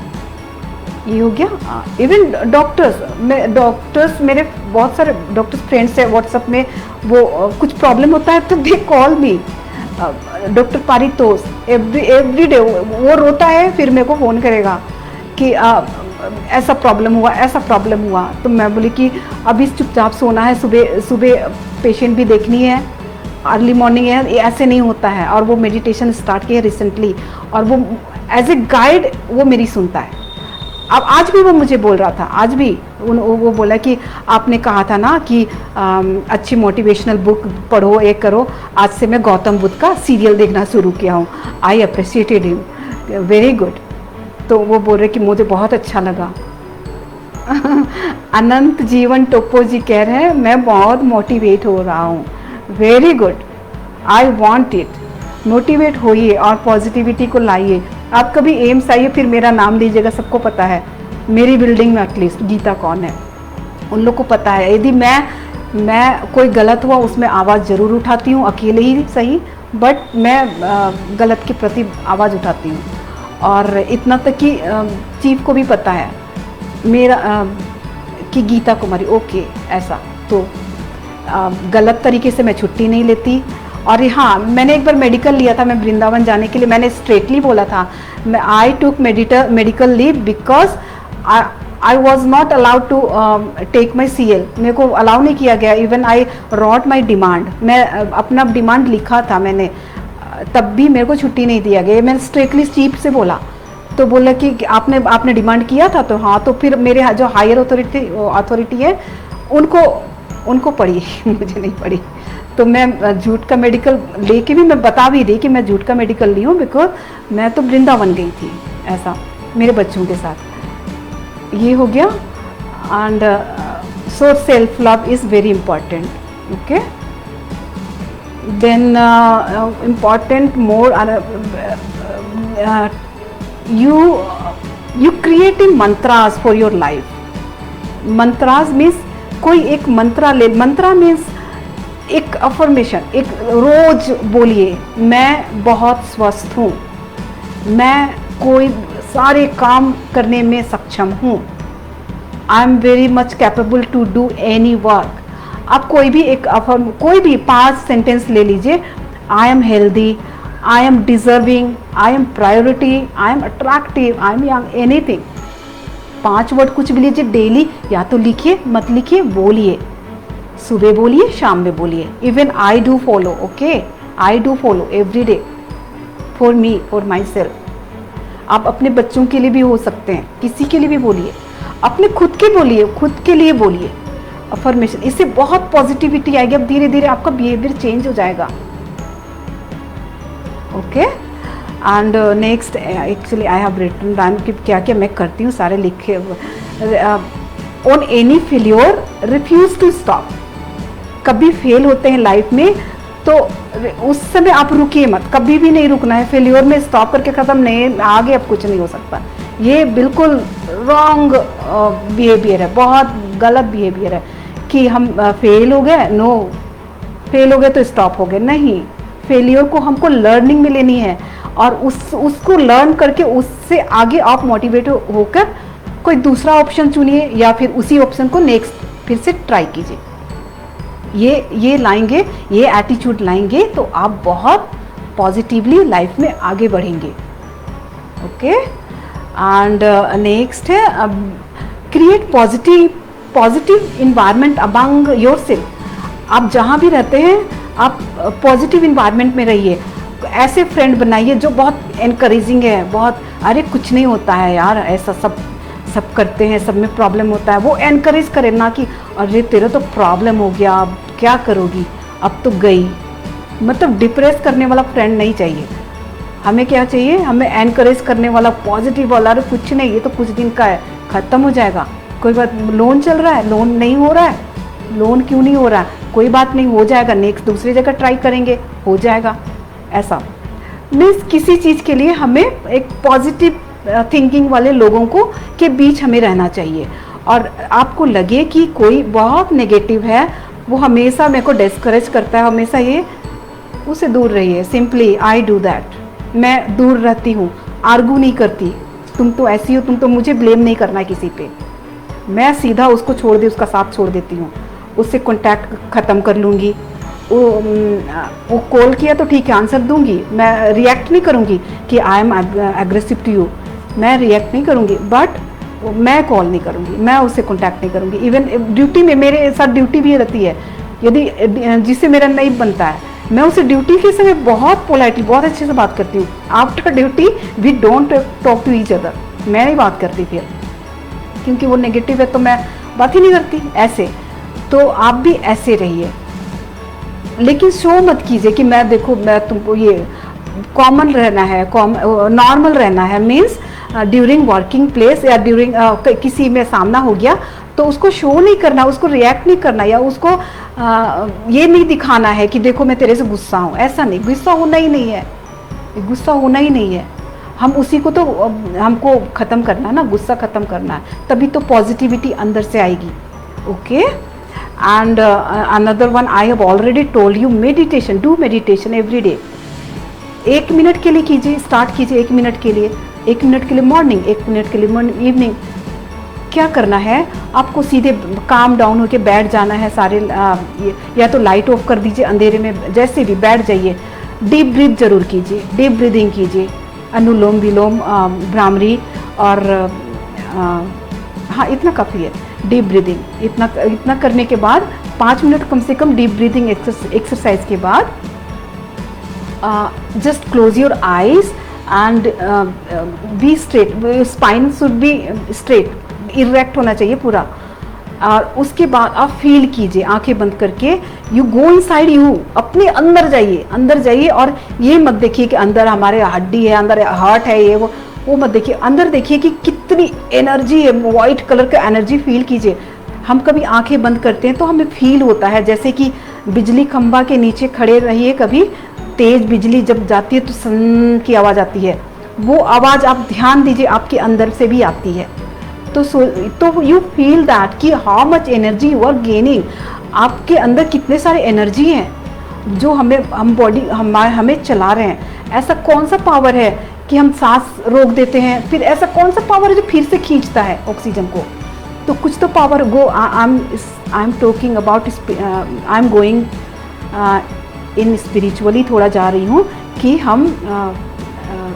ये हो गया। इवन डॉक्टर्स मेरे बहुत सारे डॉक्टर्स फ्रेंड्स हैं व्हाट्सएप में, वो कुछ प्रॉब्लम होता है तो they call me, doctor Paritosh, every day वो रोता है फिर मेरे को फ़ोन करेगा कि ऐसा प्रॉब्लम हुआ, ऐसा प्रॉब्लम हुआ। तो मैं बोली कि अभी चुपचाप सोना है, सुबह पेशेंट भी देखनी है, अर्ली मॉर्निंग है, ऐसे नहीं होता है। और वो मेडिटेशन स्टार्ट किया रिसेंटली, और वो एज ए गाइड वो मेरी सुनता है। अब आज भी वो मुझे बोल रहा था, आज भी वो बोला कि आपने कहा था ना कि अच्छी मोटिवेशनल बुक पढ़ो, एक करो, आज से मैं गौतम बुद्ध का सीरियल देखना शुरू किया हूँ, I appreciated him, very good. तो वो बोल रहे कि मुझे बहुत अच्छा लगा। अनंत जीवन टोप्पो जी कह रहे हैं मैं बहुत मोटिवेट हो रहा हूँ, very good, I want it. Motivate होइए और पॉजिटिविटी को लाइए। आप कभी एम्स आइए, फिर मेरा नाम लीजिएगा, सबको पता है मेरी बिल्डिंग में एटलीस्ट गीता कौन है, उन लोग को पता है। यदि मैं कोई गलत हुआ उसमें आवाज़ ज़रूर उठाती हूँ, अकेले ही सही, बट मैं गलत के प्रति आवाज़ उठाती हूँ। और इतना तक कि चीफ को भी पता है मेरा कि गीता कुमारी ओके ऐसा, तो गलत तरीके से मैं छुट्टी नहीं लेती। और हाँ, मैंने एक बार मेडिकल लिया था, मैं वृंदावन जाने के लिए, मैंने स्ट्रेटली बोला था मैं I took medical leave because I was not allowed to take my CL, मेरे को अलाउ नहीं किया गया। Even I wrote my demand, मैं अपना डिमांड लिखा था मैंने, तब भी मेरे को छुट्टी नहीं दिया गया। मैंने स्ट्रेटली चीफ से बोला, तो बोला कि आपने डिमांड किया था, तो हाँ, तो फिर मेरे जो हायर अथॉरिटी है उनको पड़ी मुझे नहीं पड़ी। तो मैं झूठ का मेडिकल लेके भी मैं बता भी दी कि मैं झूठ का मेडिकल ली हूँ, बिकॉज मैं तो वृंदावन गई थी ऐसा मेरे बच्चों के साथ। ये हो गया। And so self love is very important, okay. Then important more you creating mantras for your life. Mantras means कोई एक मंत्रा ले, मंत्रा मीन्स एक अफर्मेशन, एक रोज बोलिए मैं बहुत स्वस्थ हूँ, मैं कोई सारे काम करने में सक्षम हूँ, I am very much capable to do any work. आप कोई भी एक कोई भी 5 सेंटेंस ले लीजिए, I am healthy, I am deserving, I am priority, I am attractive, I am young, anything। 5 word कुछ भी लीजिए डेली, या तो लिखिए मत लिखिए, बोलिए, सुबह बोलिए शाम में बोलिए। Even I do follow, okay, I do follow every day for me, for my self. आप अपने बच्चों के लिए भी हो सकते हैं, किसी के लिए भी बोलिए, अपने खुद के बोलिए, खुद के लिए बोलिए अफर्मेशन। इससे बहुत पॉजिटिविटी आएगी। अब धीरे धीरे आपका बिहेवियर चेंज हो जाएगा, okay. And next actually I have written down कि क्या क्या मैं करती हूँ, सारे लिखे। On any failure refuse to stop. कभी फेल होते हैं लाइफ में तो उस समय आप रुकिए मत, कभी भी नहीं रुकना है। फेल्योर में स्टॉप करके ख़त्म नहीं, आगे अब कुछ नहीं हो सकता। ये बिल्कुल रॉन्ग बिहेवियर है, बहुत गलत बिहेवियर है कि हम फेल हो गए, नो, फेल हो गए तो स्टॉप हो गए, नहीं। फेलियर को हमको लर्निंग में लेनी है, और उसको लर्न करके उससे आगे आप मोटिवेट होकर कोई दूसरा ऑप्शन चुनिए, या फिर उसी ऑप्शन को नेक्स्ट फिर से ट्राई कीजिए। ये लाएंगे, ये एटीट्यूड लाएंगे तो आप बहुत पॉजिटिवली लाइफ में आगे बढ़ेंगे, ओके। एंड नेक्स्ट है create positive environment among yourself. आप जहाँ भी रहते हैं आप पॉजिटिव इन्वायरमेंट में रहिए, ऐसे फ्रेंड बनाइए जो बहुत एनकरेजिंग है, बहुत अरे कुछ नहीं होता है यार, ऐसा सब सब करते हैं, सब में प्रॉब्लम होता है, वो एनकरेज करे ना कि अरे तेरा तो प्रॉब्लम हो गया, अब क्या करोगी, अब तो गई। मतलब डिप्रेस करने वाला फ्रेंड नहीं चाहिए हमें। क्या चाहिए हमें? एनकरेज करने वाला, पॉजिटिव वाला। अरे कुछ नहीं, ये तो कुछ दिन का है, ख़त्म हो जाएगा, कोई बात। लोन चल रहा है, लोन नहीं हो रहा है, लोन क्यों नहीं हो रहा है, कोई बात नहीं, हो जाएगा, नेक्स्ट दूसरी जगह ट्राई करेंगे, हो जाएगा। ऐसा मीन्स किसी चीज़ के लिए हमें एक पॉजिटिव थिंकिंग वाले लोगों को के बीच हमें रहना चाहिए। और आपको लगे कि कोई बहुत नेगेटिव है, वो हमेशा मेरे को डिस्करेज करता है, हमेशा ये, उससे दूर रहिए। सिंपली आई डू दैट, मैं दूर रहती हूँ, आर्गू नहीं करती, तुम तो ऐसी हो, तुम तो, मुझे ब्लेम नहीं करना है किसी पे, मैं सीधा उसको छोड़ दी, उसका साथ छोड़ देती हूँ, उससे कांटेक्ट ख़त्म कर लूँगी। वो कॉल किया तो ठीक है, आंसर दूंगी, मैं रिएक्ट नहीं करूँगी कि I am aggressive to you, मैं रिएक्ट नहीं करूँगी, बट मैं कॉल नहीं करूँगी, मैं उससे कांटेक्ट नहीं करूँगी। इवन ड्यूटी में मेरे साथ ड्यूटी भी रहती है, यदि जिससे मेरा नहीं बनता है, मैं उसे ड्यूटी के समय बहुत पोलाइटली, बहुत अच्छे से बात करती हूँ। After duty we don't talk to each other, मैं नहीं बात करती फिर, क्योंकि वो नेगेटिव है तो मैं बात ही नहीं करती। ऐसे तो आप भी ऐसे रहिए, लेकिन शो मत कीजिए कि मैं, देखो मैं तुमको, ये कॉमन रहना है, नॉर्मल रहना है। मीन्स ड्यूरिंग वर्किंग प्लेस या ड्यूरिंग किसी में सामना हो गया तो उसको शो नहीं करना, उसको रिएक्ट नहीं करना, या उसको ये नहीं दिखाना है कि देखो मैं तेरे से गुस्सा हूँ। ऐसा नहीं, गुस्सा होना ही नहीं है, गुस्सा होना ही नहीं है। हम उसी को तो हमको ख़त्म करना है ना, गुस्सा ख़त्म करना है, तभी तो पॉजिटिविटी अंदर से आएगी। Okay, and another one I have already told you, meditation, do meditation every day. 1 minute के लिए कीजिए, स्टार्ट कीजिए 1 मिनट के लिए, 1 मिनट के लिए मॉर्निंग, 1 मिनट के लिए इवनिंग। क्या करना है आपको? सीधे काम डाउन होके बैठ जाना है सारे, या तो लाइट ऑफ कर दीजिए, अंधेरे में जैसे भी बैठ जाइए, डीप ब्रीथ जरूर कीजिए, डीप ब्रीदिंग कीजिए, अनुलोम विलोम, भ्रामरी, और हाँ इतना काफ़ी है, डीप ब्रीदिंग। इतना करने के बाद 5 मिनट कम से कम डीप ब्रीदिंग एक्सरसाइज के बाद just close your eyes and be straight, spine should be straight, erect होना चाहिए पूरा। और उसके बाद आप फील कीजिए आंखें बंद करके, यू गो इनसाइड यू, अपने अंदर जाइए, अंदर जाइए। और ये मत देखिए कि अंदर हमारे हड्डी है, अंदर हार्ट है, ये वो मत देखिए, अंदर देखिए कि कितनी एनर्जी है, वाइट कलर का एनर्जी फील कीजिए। हम कभी आंखें बंद करते हैं तो हमें फील होता है जैसे कि बिजली खंभा के नीचे खड़े रहिए, कभी तेज बिजली जब जाती है तो सन की आवाज़ आती है, वो आवाज़ आप ध्यान दीजिए, आपके अंदर से भी आती है। तो यू फील दैट कि how much energy you are gaining, आपके अंदर कितने सारे एनर्जी हैं जो हम बॉडी हमें चला रहे हैं। ऐसा कौन सा पावर है कि हम सांस रोक देते हैं, फिर ऐसा कौन सा पावर है जो फिर से खींचता है ऑक्सीजन को? तो कुछ तो power I am talking about, I am going in spiritually थोड़ा जा रही हूँ कि हम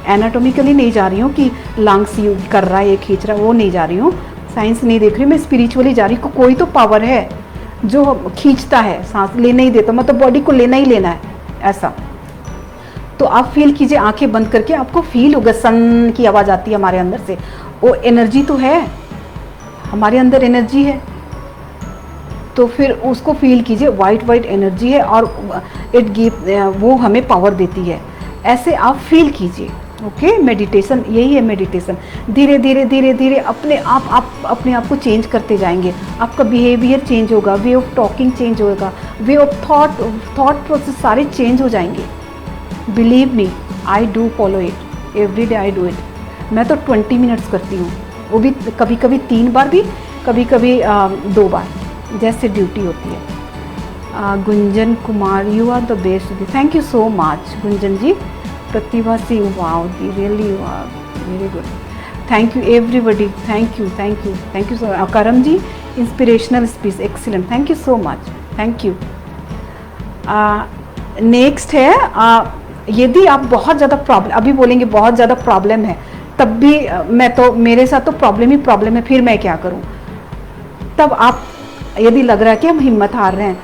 एनाटॉमिकली नहीं जा रही हूँ कि लंग्स कर रहा है, ये खींच रहा है, वो नहीं जा रही हूँ, साइंस नहीं देख रही, मैं स्पिरिचुअली जा रही हूँ। कोई तो पावर है जो खींचता है, सांस लेने ही देता, मतलब बॉडी को लेना ही लेना है, ऐसा। तो आप फील कीजिए आंखें बंद करके, आपको फील होगा सन की आवाज़ आती है हमारे अंदर से, वो एनर्जी तो है, हमारे अंदर एनर्जी है, तो फिर उसको फील कीजिए, वाइट एनर्जी है और इट गिव, वो हमें पावर देती है, ऐसे आप फील कीजिए। ओके, मेडिटेशन यही है, मेडिटेशन धीरे धीरे धीरे धीरे अपने आप को चेंज करते जाएंगे, आपका बिहेवियर चेंज होगा, वे ऑफ टॉकिंग चेंज होगा, वे ऑफ थॉट प्रोसेस सारे चेंज हो जाएंगे। Believe me, I do follow it every day, I do it. मैं तो 20 मिनट्स करती हूँ, वो भी कभी कभी 3 बार भी, कभी कभी 2 बार, जैसे ड्यूटी होती है। Gunjan Kumar, you are the best, thank you so much Gunjan ji. Pratibha Singh, wow दी, really you are very good, thank you everybody, thank you so. Karam ji, inspirational speech, excellent, thank you so much, thank you. Next है, यदि आप बहुत ज़्यादा problem, अभी बोलेंगे बहुत ज़्यादा प्रॉब्लम है, तब भी मैं तो, मेरे साथ तो प्रॉब्लम ही प्रॉब्लम है, फिर मैं क्या करूं? तब आप, यदि लग रहा है कि हम हिम्मत हार रहे हैं,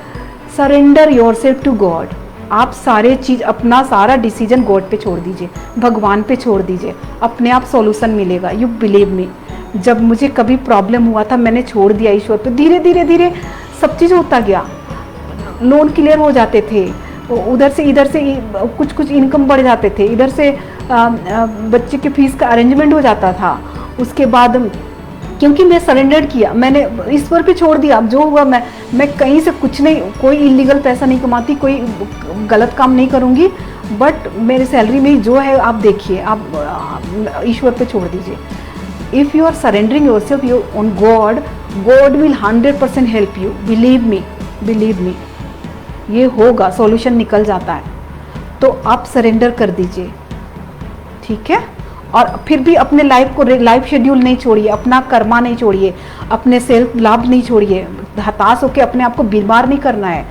सरेंडर योरसेल्फ टू गॉड। आप सारे चीज़, अपना सारा डिसीजन गॉड पे छोड़ दीजिए, भगवान पे छोड़ दीजिए, अपने आप सॉल्यूशन मिलेगा, यू बिलीव मी। जब मुझे कभी प्रॉब्लम हुआ था मैंने छोड़ दिया ईश्वर पे, धीरे धीरे धीरे सब चीज़ होता गया, लोन क्लियर हो जाते थे, उधर से इधर से कुछ कुछ इनकम बढ़ जाते थे, इधर से बच्चे के फीस का अरेंजमेंट हो जाता था। उसके बाद क्योंकि मैं सरेंडर किया, मैंने ईश्वर पे छोड़ दिया। अब जो हुआ मैं कहीं से कुछ नहीं, कोई इलीगल पैसा नहीं कमाती, कोई गलत काम नहीं करूँगी, बट मेरे सैलरी में जो है आप देखिए, आप ईश्वर पे छोड़ दीजिए। If you are surrendering yourself you on God, God will 100% help you, believe me, ये होगा, सॉल्यूशन निकल जाता है। तो आप सरेंडर कर दीजिए, ठीक है। और फिर भी अपने लाइफ शेड्यूल नहीं छोड़िए, अपना कर्मा नहीं छोड़िए, अपने सेल्फ लाभ नहीं छोड़िए। हताश होकर अपने आप को बीमार नहीं करना है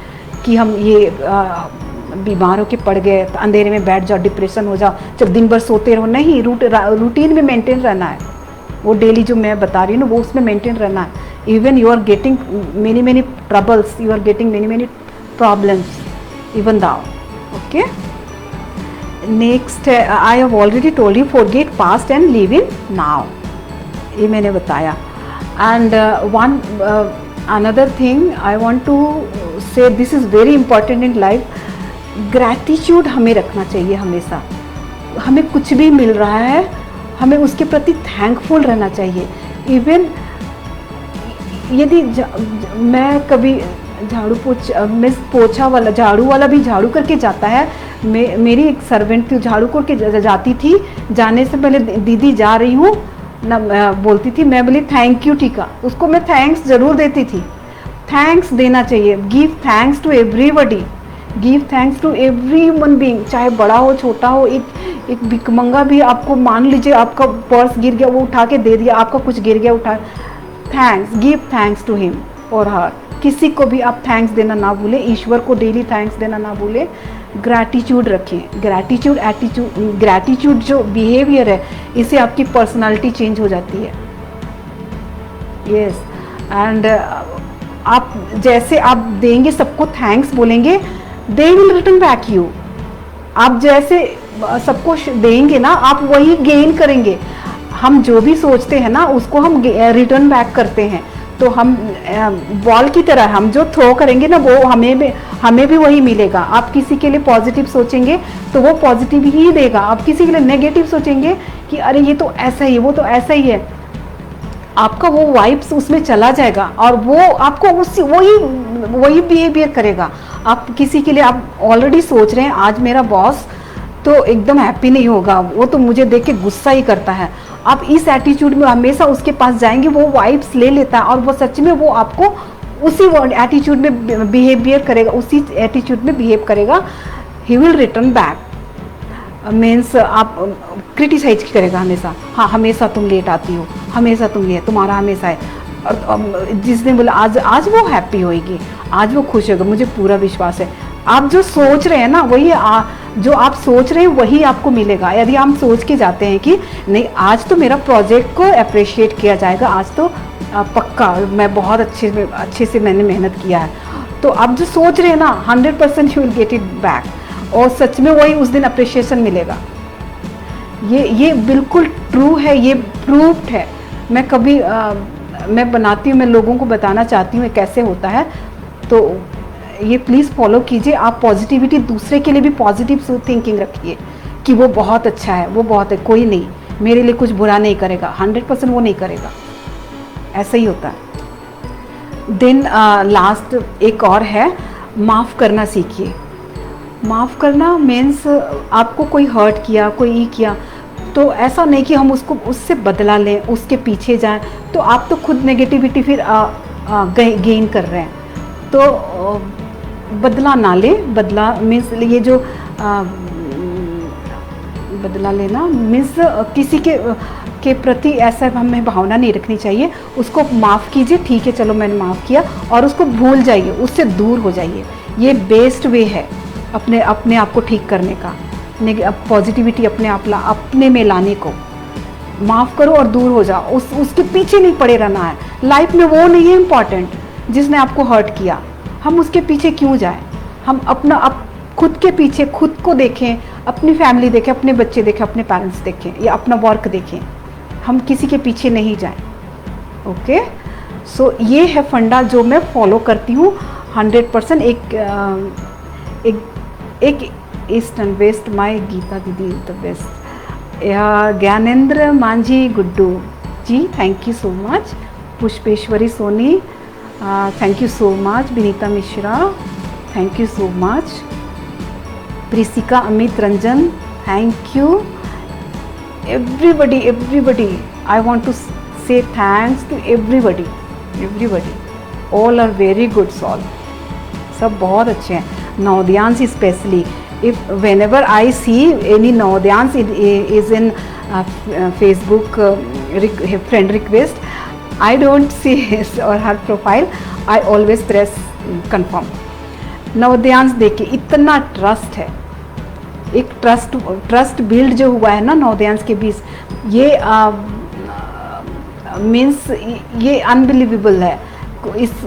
कि हम ये बीमार होके पड़ गए तो अंधेरे में बैठ जाओ, डिप्रेशन हो जाओ, जब दिन भर सोते रहो। नहीं, रूटीन में मेंटेन रहना है, वो डेली जो मैं बता रही हूँ ना वो उसमें मेंटेन रहना है। Even you are getting many troubles, you are getting many problems, even though, okay. Next I have already told you, forget past and live in now, ये मैंने बताया। And one another thing I want to say, this is very important in life, gratitude हमें रखना चाहिए हमेशा। हमें कुछ भी मिल रहा है, हमें उसके प्रति थैंकफुल रहना चाहिए। इवन यदि मैं कभी झाड़ू वाला भी झाड़ू करके जाता है, मेरी एक सर्वेंट थी, झाड़ू करके जाती थी, जाने से पहले दीदी जा रही हूँ ना बोलती थी, मैं बोली थैंक यू टीका, उसको मैं थैंक्स ज़रूर देती थी। थैंक्स देना चाहिए, give thanks to everybody, give thanks to every human being, चाहे बड़ा हो छोटा हो। एक भिखमंगा भी आपको, मान लीजिए आपका पर्स गिर गया, वो उठा के दे दिया, आपका कुछ गिर गया उठा, thanks, give thanks to him और हर। किसी को भी आप थैंक्स देना ना भूलें, ईश्वर को डेली थैंक्स देना ना भूलें। ग्रैटिट्यूड रखें, ग्रैटिट्यूड जो बिहेवियर है, इससे आपकी पर्सनालिटी चेंज हो जाती है। यस, एंड आप जैसे आप देंगे, सबको थैंक्स बोलेंगे, they will return back you. आप जैसे सबको देंगे ना, आप वही गेन करेंगे। हम जो भी सोचते हैं ना, उसको हम रिटर्न बैक करते हैं। तो हम बॉल की तरह, हम जो थ्रो करेंगे ना, वो हमें भी वही मिलेगा। आप किसी के लिए पॉजिटिव सोचेंगे तो वो पॉजिटिव ही देगा। आप किसी के लिए नेगेटिव सोचेंगे कि अरे ये तो ऐसा ही है, वो तो ऐसा ही है, आपका वो वाइब्स उसमें चला जाएगा और वो आपको वही बिहेवियर करेगा। आप किसी के लिए आप ऑलरेडी सोच रहे हैं, आज मेरा बॉस तो एकदम हैप्पी नहीं होगा, वो तो मुझे देख के गुस्सा ही करता है। आप इस एटीट्यूड में हमेशा उसके पास जाएंगे, वो वाइब्स ले लेता है और वो सच में वो आपको उसी एटीट्यूड में बिहेवियर करेगा, उसी एटीट्यूड में बिहेव करेगा। He will return back, means आप क्रिटिसाइज करेगा हमेशा। हाँ, हमेशा तुम लेट आती हो, हमेशा तुम ये तुम्हारा हमेशा है। और जिसने बोला आज वो हैप्पी होएगी, आज वो खुश होगा, मुझे पूरा विश्वास है। आप जो सोच रहे हैं ना, वही जो आप सोच रहे हैं वही आपको मिलेगा। यदि हम सोच के जाते हैं कि नहीं, आज तो मेरा प्रोजेक्ट को अप्रिशिएट किया जाएगा, आज तो पक्का मैं बहुत अच्छे से मैंने मेहनत किया है, तो आप जो सोच रहे हैं ना, 100% you will get it back. और सच में वही उस दिन अप्रिशिएशन मिलेगा। ये बिल्कुल ट्रू है, ये प्रूव्ड है। मैं कभी मैं बनाती हूँ, मैं लोगों को बताना चाहती हूँ कैसे होता है, तो ये प्लीज़ फॉलो कीजिए। आप पॉजिटिविटी, दूसरे के लिए भी पॉजिटिव थिंकिंग रखिए कि वो बहुत अच्छा है, वो बहुत है, कोई नहीं मेरे लिए कुछ बुरा नहीं करेगा, 100% वो नहीं करेगा। ऐसा ही होता है। देन लास्ट एक और है, माफ़ करना सीखिए। माफ़ करना मीन्स आपको कोई हर्ट किया, कोई किया, तो ऐसा नहीं कि हम उससे बदला लें, उसके पीछे जाएं, तो आप तो खुद नेगेटिविटी फिर गेन कर रहे हैं। तो बदला ना ले, बदला मीन्स ये जो बदला लेना मीन्स किसी के प्रति ऐसा हमें भावना नहीं रखनी चाहिए। उसको माफ़ कीजिए, ठीक है चलो मैंने माफ़ किया, और उसको भूल जाइए, उससे दूर हो जाइए। ये बेस्ट वे है अपने आप को ठीक करने का, पॉजिटिविटी अपने में लाने को। माफ़ करो और दूर हो जाओ, उसके पीछे नहीं पड़े रहना है। लाइफ में वो नहीं है इम्पॉर्टेंट जिसने आपको हर्ट किया, हम उसके पीछे क्यों जाएं। हम खुद के पीछे खुद को देखें, अपनी फैमिली देखें, अपने बच्चे देखें, अपने पेरेंट्स देखें या अपना वर्क देखें। हम किसी के पीछे नहीं जाएं। ओके, सो ये है फंडा जो मैं फॉलो करती हूँ 100%। एक east end west, my Geeta दीदी the best. Gyanendra Manjhi Guddu ji, thank you so much. Pushpeshwari Soni, thank you so much. Vinita Mishra, thank you so much. Prisika Amit Ranjan, thank you. everybody, I want to say thanks to everybody, all are very good soul, सब बहुत अच्छे हैं। Navodayans specially, if whenever I see any Navodayans is in Facebook friend request, I don't see his or her profile, I always press confirm। नवोदयांश देखिए इतना trust है, एक trust build जो हुआ है ना नवोदयांश के बीच, ये मीन्स ये अनबिलीवेबल है,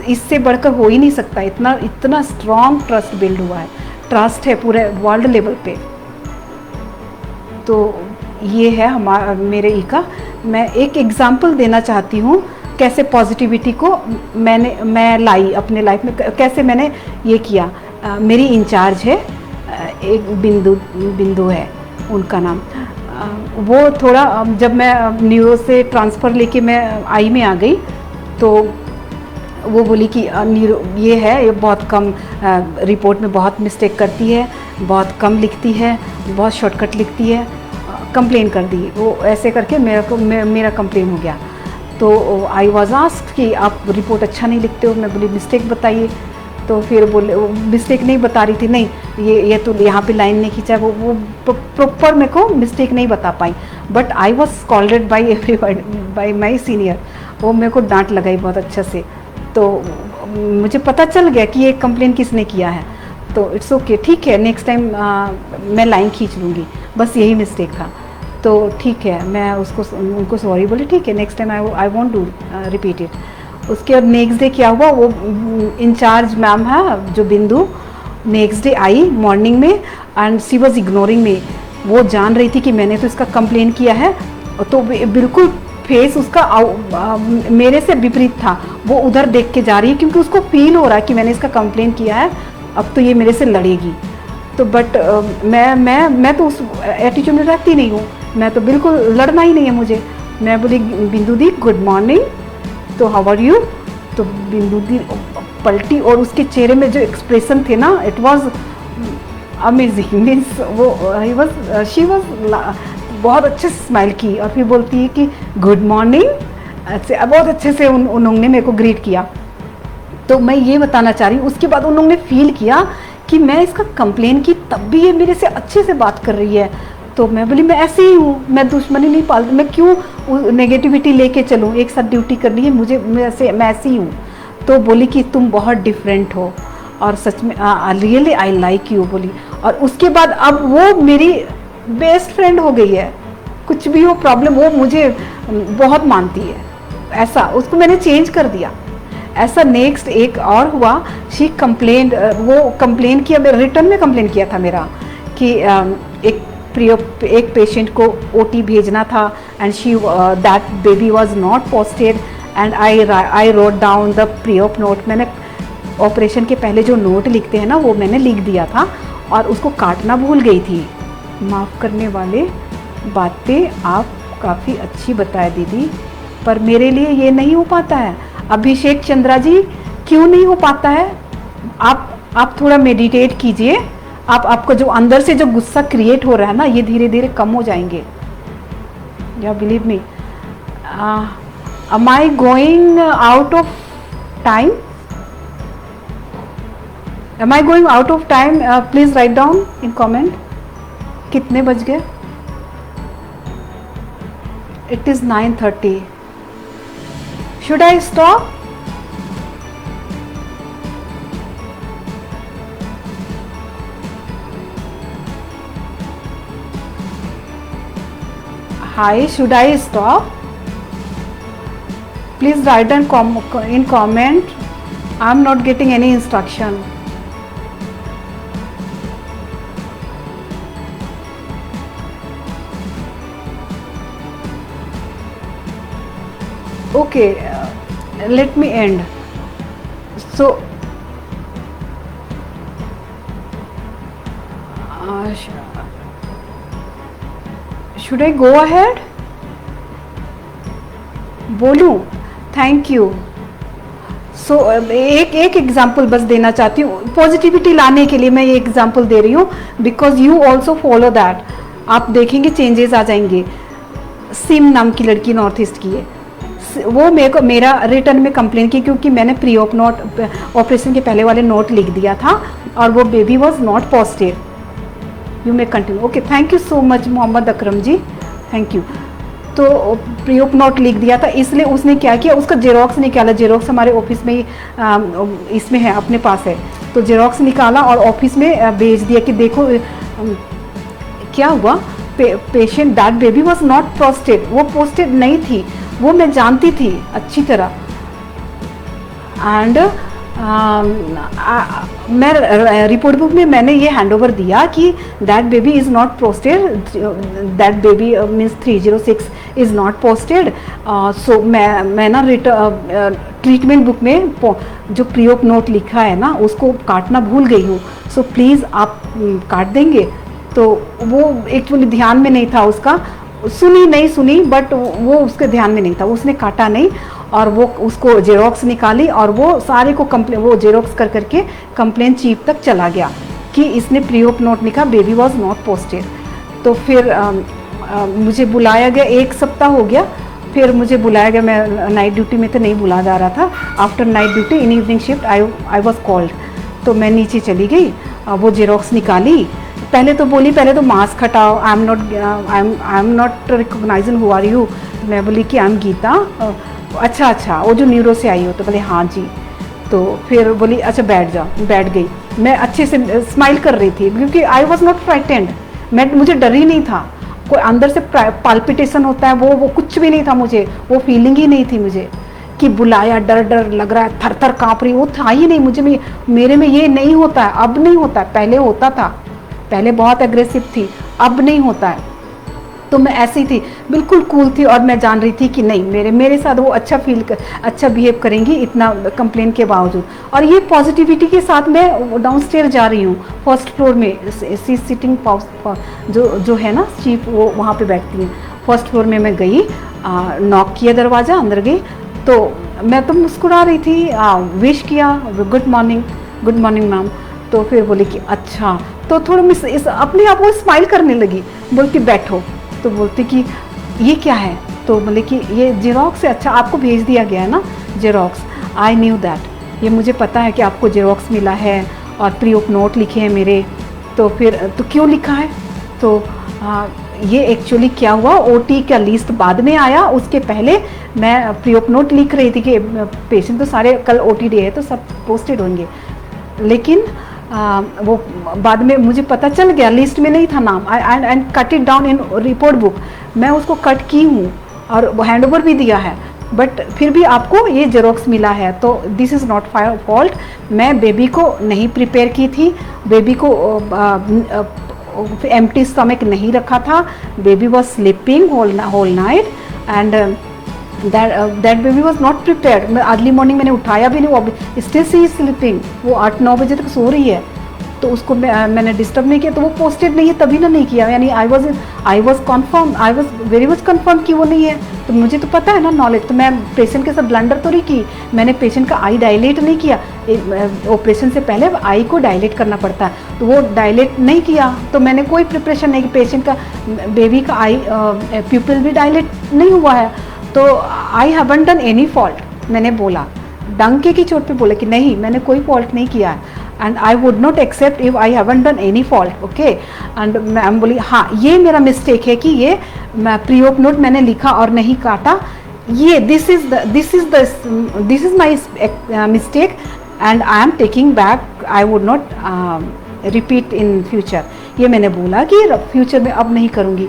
इससे बढ़कर हो ही नहीं सकता। इतना स्ट्रॉन्ग ट्रस्ट बिल्ड हुआ है, ट्रस्ट है पूरे वर्ल्ड लेवल पे। तो ये है हमारा मेरे ई का। मैं एक एग्जांपल देना चाहती हूँ कैसे पॉजिटिविटी को मैं लाई अपने लाइफ में, कैसे मैंने ये किया। मेरी इंचार्ज है, एक बिंदु है उनका नाम। वो थोड़ा जब मैं न्यूरो से ट्रांसफ़र लेके मैं आई में आ गई, तो वो बोली कि न्यूरो ये है, ये बहुत कम रिपोर्ट में बहुत मिस्टेक करती है, बहुत कम लिखती है, बहुत शॉर्टकट लिखती है। कंप्लेन कर दी वो, ऐसे करके मेरा कंप्लेन हो गया। तो आई वॉज आस्क्ड कि आप रिपोर्ट अच्छा नहीं लिखते हो। मैं बोली मिस्टेक बताइए, तो फिर बोले मिस्टेक नहीं बता रही थी, नहीं ये तो यहाँ पे लाइन नहीं खींचा, वो प्रॉपर मेरे को मिस्टेक नहीं बता पाई। But I was scolded by everybody, by my senior. वो मेरे को डांट लगाई बहुत अच्छा से, तो मुझे पता चल गया कि ये कंप्लेन किसने किया है। तो इट्स ओके, ठीक है, नेक्स्ट टाइम मैं लाइन खींच लूँगी, बस यही मिस्टेक था। तो ठीक है, मैं उनको सॉरी बोली, ठीक है next time I want do repeat it. उसके बाद नेक्स्ट डे क्या हुआ, वो इंचार्ज मैम है जो बिंदु, नेक्स्ट डे आई मॉर्निंग में एंड शी वॉज इग्नोरिंग मी। वो जान रही थी कि मैंने तो इसका कंप्लेन किया है, तो बिल्कुल फेस उसका मेरे से विपरीत था। वो उधर देख के जा रही है क्योंकि उसको फील हो रहा है कि मैंने इसका कंप्लेन किया है, अब तो ये मेरे से लड़ेगी। तो बट मैं तो उस एटीट्यूड में रहती नहीं हूँ, मैं तो बिल्कुल लड़ना ही नहीं है मुझे। मैं बोली बिंदु दी गुड मॉर्निंग, तो हाउ आर यू। तो बिंदु दी पलटी और उसके चेहरे में जो एक्सप्रेशन थे ना, इट वाज अमेजिंग। मीन्स वो शी वाज बहुत अच्छे से स्माइल की और फिर बोलती है कि गुड मॉर्निंग, बहुत अच्छे से उन्होंने मेरे को ग्रीट किया। तो मैं ये बताना चाह रही हूँ, उसके बाद उन्होंने फील किया कि मैं इसका कंप्लेन की, तब भी ये मेरे से अच्छे से बात कर रही है। तो मैं बोली मैं ऐसे ही हूँ, मैं दुश्मनी नहीं पालती, मैं क्यों नेगेटिविटी लेके चलूँ, एक साथ ड्यूटी करनी है मुझे, मैं ऐसे ही हूँ। तो बोली कि तुम बहुत डिफरेंट हो और सच में रियली आई लाइक यू बोली। और उसके बाद अब वो मेरी बेस्ट फ्रेंड हो गई है, कुछ भी हो प्रॉब्लम वो मुझे बहुत मानती है। ऐसा उसको मैंने चेंज कर दिया। ऐसा नेक्स्ट एक और हुआ, शी कंप्लेन, वो कंप्लेन किया, रिटर्न में कंप्लेन किया था मेरा कि एक पेशेंट को ओटी भेजना था and she that baby was not posted and I wrote down the pre op note. मैंने ऑपरेशन के पहले जो नोट लिखते हैं ना, वो मैंने लिख दिया था और उसको काटना भूल गई थी। माफ़ करने वाले, बातें आप काफ़ी अच्छी बताए दीदी, पर मेरे लिए ये नहीं हो पाता है। अभिषेक चंद्रा जी, क्यों नहीं हो पाता है? आप थोड़ा मेडिटेट कीजिए, आपको जो अंदर से जो गुस्सा क्रिएट हो रहा है ना, ये धीरे धीरे कम हो जाएंगे। या believe me. Am I going out of time? Am I going out of time? Please write down in comment. कितने बज गए? It is 9:30। Should I stop? Hi, should I stop? Please write in comment. I'm not getting any instruction. okay, let me end. So should I go ahead? बोलूं? Thank you. So एक example बस देना चाहती हूँ positivity लाने के लिए, मैं ये एग्जाम्पल दे रही हूँ because you also follow that. आप देखेंगे चेंजेस आ जाएंगे। सिम नाम की लड़की नॉर्थ ईस्ट की है, वो मेरे को मेरा रिटर्न में कंप्लेन की क्योंकि मैंने प्री ऑप नोट ऑपरेशन के पहले वाले नोट लिख दिया था और वो baby was not positive. You may continue. Okay, thank you so much Mohammad Akram ji, thank you. तो प्री ऑप नोट लिख दिया था, इसलिए उसने क्या किया, उसका जेरोक्स निकाला। जेरोक्स हमारे ऑफिस में ही इसमें है, अपने पास है, तो जेरोक्स निकाला और ऑफिस में भेज दिया कि देखो क्या हुआ। Patient that baby was not posted, वो पोस्टेड नहीं थी, वो मैं जानती थी अच्छी तरह। एंड मैं रिपोर्ट बुक में मैंने ये हैंडओवर दिया कि that baby is not posted, that baby means 306 is not posted. So मैं ना ट्रीटमेंट बुक में जो प्री ऑप नोट लिखा है ना उसको काटना भूल गई हूँ, सो प्लीज़ आप काट देंगे। तो वो एक्चुअली ध्यान में नहीं था उसका, नहीं सुनी बट वो उसके ध्यान में नहीं था, उसने काटा नहीं और वो उसको जेरोक्स निकाली और वो सारे को वो जेरोक्स कर करके कंप्लेन चीफ तक चला गया कि इसने प्री ऑप नोट लिखा, बेबी वॉज नॉट पोस्टेड। तो फिर मुझे बुलाया गया, 1 सप्ताह हो गया, फिर मुझे बुलाया गया। मैं नाइट ड्यूटी में तो नहीं बुला जा रहा था, after night duty in evening shift I was called. तो मैं नीचे चली गई, वो जेरोक्स निकाली। पहले तो बोली, पहले तो मास्क हटाओ, I am not recognising who are you. मैं बोली कि आई एम गीता। अच्छा वो जो न्यूरो से आई हो, तो बोले हाँ जी। तो फिर बोली अच्छा बैठ जाओ, बैठ गई। मैं अच्छे से स्माइल कर रही थी क्योंकि आई वॉज नॉट फ्राइटेंड, मुझे डर ही नहीं था। कोई अंदर से पाल्पिटेशन होता है वो कुछ भी नहीं था मुझे, वो फीलिंग ही नहीं थी मुझे कि बुलाया, डर लग रहा है, थर थर काँप रही, वो था ही नहीं मुझे। मेरे में ये नहीं होता है, अब नहीं होता है, पहले होता था, पहले बहुत एग्रेसिव थी, अब नहीं होता है। तो मैं ऐसी थी, बिल्कुल कूल थी और मैं जान रही थी कि नहीं मेरे साथ वो अच्छा बिहेव करेंगी इतना कंप्लेन के बावजूद। और ये पॉजिटिविटी के साथ मैं डाउनस्टेयर जा रही हूँ, फर्स्ट फ्लोर में सी सिटिंग जो है ना चीफ, वो वहाँ पे बैठती हैं। फर्स्ट फ्लोर में मैं गई, नॉक किया दरवाज़ा, अंदर गई, तो मैं तो मुस्कुरा रही थी, विश किया, गुड मॉर्निंग मैम। तो फिर बोली कि अच्छा, तो थोड़ा मिस अपने आप वो स्माइल करने लगी, बोलती बैठो। तो बोलती कि ये क्या है, तो बोले कि ये जेरोक्स है। अच्छा, आपको भेज दिया गया है ना जेरोक्स, आई न्यू दैट, ये मुझे पता है कि आपको जेरोक्स मिला है और प्री ऑप नोट लिखे हैं मेरे। तो फिर तो क्यों लिखा है, तो ये एक्चुअली क्या हुआ, ओटी का लिस्ट बाद में आया, उसके पहले मैं प्री ऑप नोट लिख रही थी कि पेशेंट तो सारे कल ओटी डे है तो सब पोस्टेड होंगे, लेकिन वो बाद में मुझे पता चल गया, लिस्ट में नहीं था नाम। And cut it down in report book, मैं उसको कट की हूँ और हैंड ओवर भी दिया है, बट फिर भी आपको ये जेरोक्स मिला है, तो दिस इज़ नॉट फॉल्ट। मैं बेबी को नहीं प्रिपेयर की थी, बेबी को एम्प्टी स्टमक नहीं रखा था, baby was sleeping whole night and that baby was not prepared. मैं अर्ली मॉर्निंग मैंने उठाया भी नहीं, वो स्टिल सी स्लीपिंग, वो 8-9 बजे तक सो रही है, तो उसको मैंने डिस्टर्ब नहीं किया, तो वो पोस्टेड नहीं है तभी ना नहीं किया, यानी I was confirm, I was very much confirm कि वो नहीं है। तो मुझे तो पता है ना नॉलेज, तो मैं पेशेंट के साथ ब्लंडर तो नहीं की, मैंने पेशेंट का आई डायलेट नहीं किया, ऑपरेशन से पहले आई को डायलेट करना पड़ता है, तो वो डायलेट नहीं किया, तो मैंने कोई प्रिपरेशन नहीं की। पेशेंट का बेबी का आई प्यूपिल भी डायलेट नहीं हुआ है, तो आई हैवंट डन एनी फॉल्ट। मैंने बोला, डंके की चोट पे बोला कि नहीं मैंने कोई फॉल्ट नहीं किया है, and I would not accept if I haven't done any fault, okay. And ma'am बोली हाँ ये मेरा मिस्टेक है कि ये प्री ऑप नोट मैंने लिखा और नहीं काटा, ये this is my mistake and I am taking back, I would not repeat in future. ये मैंने बोला कि फ्यूचर में अब नहीं करूँगी।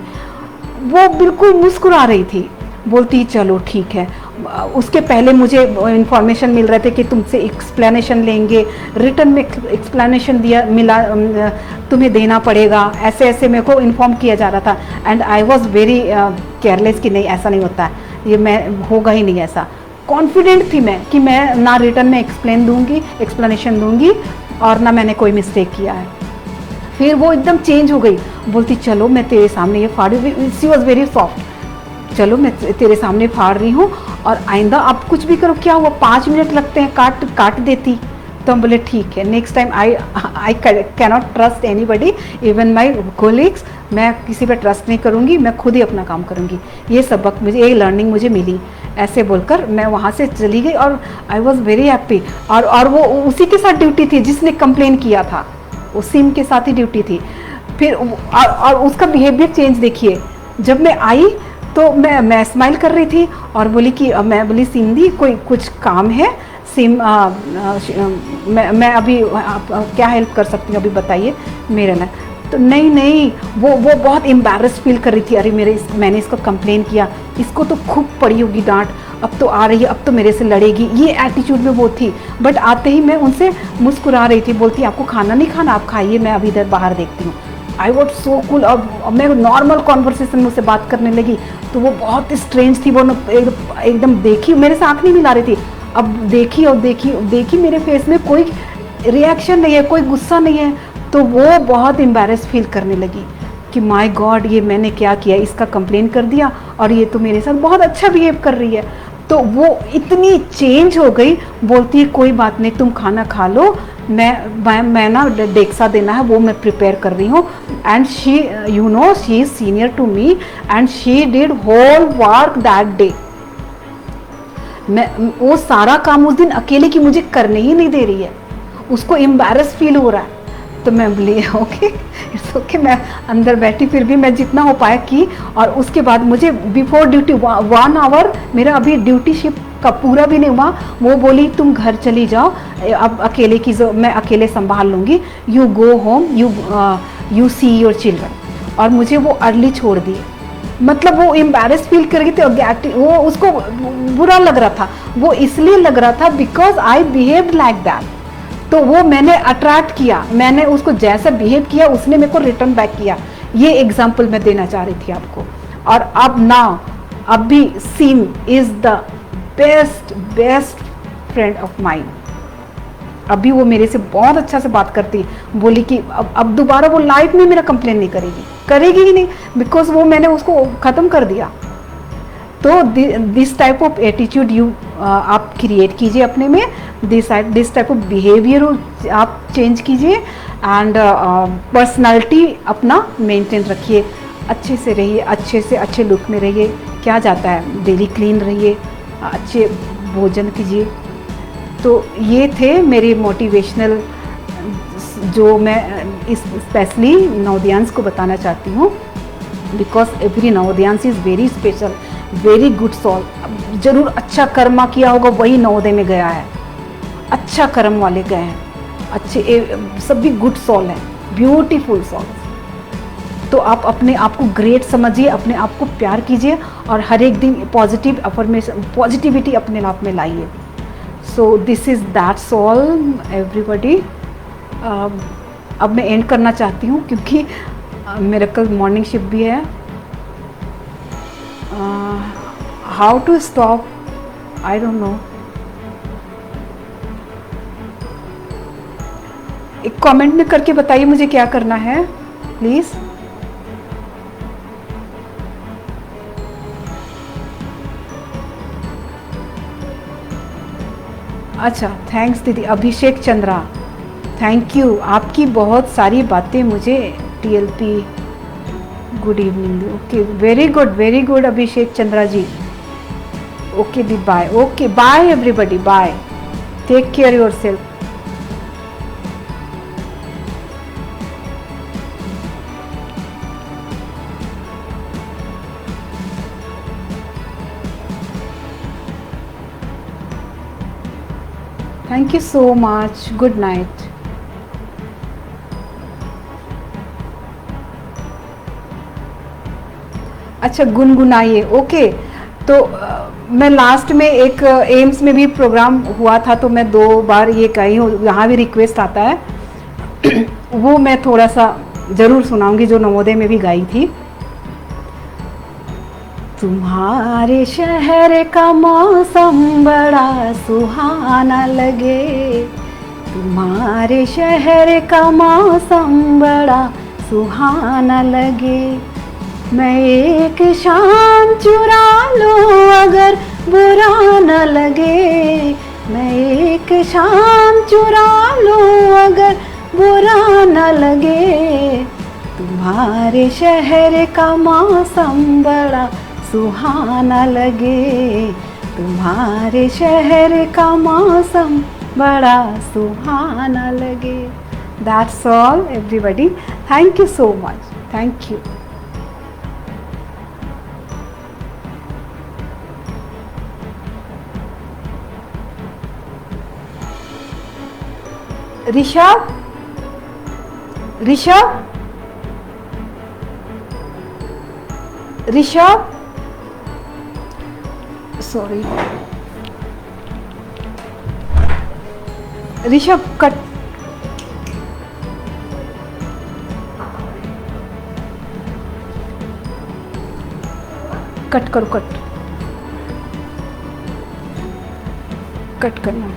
वो बिल्कुल मुस्कुरा रही थी, बोलती चलो ठीक है। उसके पहले मुझे इंफॉर्मेशन मिल रहे थे कि तुमसे एक्सप्लेनेशन लेंगे, रिटर्न में एक्सप्लेनेशन मिला तुम्हें देना पड़ेगा, ऐसे ऐसे मेरे को इन्फॉर्म किया जा रहा था। And I was very careless कि नहीं ऐसा नहीं होता है, ये मैं होगा ही नहीं ऐसा। कॉन्फिडेंट थी मैं कि मैं ना रिटर्न में एक्सप्लेनेशन दूंगी और ना मैंने कोई मिस्टेक किया है। फिर वो एकदम चेंज हो गई, बोलती चलो मैं तेरे सामने ये फाड़, शी वॉज वेरी सॉफ्ट, चलो मैं तेरे सामने फाड़ रही हूँ और आइंदा आप कुछ भी करो, क्या हुआ 5 मिनट लगते हैं, काट देती। तो हम बोले ठीक है, next time I cannot trust anybody, even my colleagues, मैं किसी पे ट्रस्ट नहीं करूँगी, मैं खुद ही अपना काम करूँगी। ये सबक मुझे, ये लर्निंग मुझे मिली। ऐसे बोलकर मैं वहाँ से चली गई और आई वॉज वेरी हैप्पी। और वो उसी के साथ ड्यूटी थी जिसने कंप्लेन किया था, वो सिम के साथ ही ड्यूटी थी। फिर और उसका बिहेवियर चेंज देखिए, जब मैं आई तो मैं स्माइल कर रही थी और बोली कि मैं बोली सिम दी कोई कुछ काम है, सिम मैं अभी क्या हेल्प कर सकती हूँ अभी बताइए मेरे ना। तो नहीं वो बहुत एम्बैरस फील कर रही थी, अरे मैंने इसको कंप्लेन किया, इसको तो खूब पड़ी होगी डांट, अब तो आ रही है, अब तो मेरे से लड़ेगी, ये एटीट्यूड में वो थी। बट आते ही मैं उनसे मुस्कुरा रही थी, बोलती आपको खाना नहीं खाना, आप खाइए, मैं अभी इधर बाहर देखती हूँ। I was so cool. अब मैं नॉर्मल कॉन्वर्सेशन में उससे बात करने लगी तो वो बहुत स्ट्रेंज थी, वो एकदम देखी, मेरे से आँख नहीं मिला रही थी, अब देखी और देखी मेरे फेस में कोई रिएक्शन नहीं है, कोई गुस्सा नहीं है। तो वो बहुत एम्बैरेस फील करने लगी कि माय गॉड ये मैंने क्या किया, इसका कंप्लेन कर दिया और ये तो मेरे साथ बहुत अच्छा बिहेव कर रही है। तो वो इतनी चेंज हो गई, बोलती है कोई बात नहीं तुम खाना खा लो, मैं ना डेक्सा देना है वो मैं प्रिपेयर कर रही हूँ। And she you know she is senior to me and she did whole work that day. मैं वो सारा काम उस दिन अकेले की मुझे करने ही नहीं दे रही है, उसको एम्बैरस फील हो रहा है। तो मैं बोली ओके इट्स ओके, मैं अंदर बैठी, फिर भी मैं जितना हो पाया की। और उसके बाद मुझे बिफोर ड्यूटी 1 आवर मेरा अभी ड्यूटी शिफ्ट का पूरा भी नहीं हुआ, वो बोली तुम घर चली जाओ, अब अकेले की मैं अकेले संभाल लूँगी, you go home, you see your children. और मुझे वो अर्ली छोड़ दिए, मतलब वो एम्बैरस फील कर गई थी, वो उसको बुरा लग रहा था, वो इसलिए लग रहा था because I behaved like that. तो वो मैंने अट्रैक्ट किया, मैंने उसको जैसा बिहेव किया उसने मेरे को रिटर्न बैक किया। ये एग्जाम्पल मैं देना चाह रही थी आपको। और अब नाउ अभी SIM is the best friend of mine. अभी वो मेरे से बहुत अच्छा से बात करती, बोली कि अब दोबारा वो लाइफ में मेरा कंप्लेन नहीं करेगी ही नहीं, बिकॉज वो मैंने उसको ख़त्म कर दिया। तो दिस टाइप ऑफ एटीट्यूड आप क्रिएट कीजिए अपने में, दिस टाइप ऑफ बिहेवियर आप चेंज कीजिए एंड पर्सनालिटी अपना मेंटेन रखिए, अच्छे से रहिए, अच्छे लुक में रहिए, क्या जाता है, डेली क्लीन रहिए, अच्छे भोजन कीजिए। तो ये थे मेरे मोटिवेशनल जो मैं इस स्पेशली नवोदयांस को बताना चाहती हूँ, because every Navodayans is very special, very good soul. जरूर अच्छा कर्मा किया होगा वही नवोदय में गया है, अच्छा कर्म वाले गए हैं, अच्छे सभी गुड सोल हैं, ब्यूटीफुल सोल। तो आप अपने आप को ग्रेट समझिए, अपने आप को प्यार कीजिए और हर एक दिन पॉजिटिव अफर्मेशन, पॉजिटिविटी अपने आप में लाइए। So this is that's all everybody. अब मैं एंड करना चाहती हूँ क्योंकि मेरा कल मॉर्निंग शिफ्ट भी है। How to stop, I don't know. एक कमेंट में करके बताइए मुझे क्या करना है प्लीज़। अच्छा, थैंक्स दीदी। अभिषेक चंद्रा, थैंक यू, आपकी बहुत सारी बातें मुझे TLP. Good evening, okay, very good Abhishek Chandra ji. Okay दी, bye, okay bye everybody, bye, take care yourself. Thank you so much. Good night. अच्छा, गुनगुनाइए, ओके। तो मैं लास्ट में एक एम्स में भी प्रोग्राम हुआ था तो मैं 2 बार ये कही हूँ, यहाँ भी रिक्वेस्ट आता है वो मैं थोड़ा सा ज़रूर सुनाऊंगी जो नवोदय में भी गाई थी। तुम्हारे शहर का मौसम बड़ा सुहाना लगे, तुम्हारे शहर का मौसम बड़ा सुहाना लगे। मैं एक शाम चुरा लूं अगर बुरा न लगे, मैं एक शाम चुरा लूं अगर बुरा न लगे। तुम्हारे शहर का मौसम बड़ा सुहाना लगे, तुम्हारे शहर का मौसम बड़ा सुहाना लगे। That's all everybody. Thank you so much. Thank you. Rishabh, Rishabh, Rishabh, sorry Rishabh cut, cut करो, कट करना।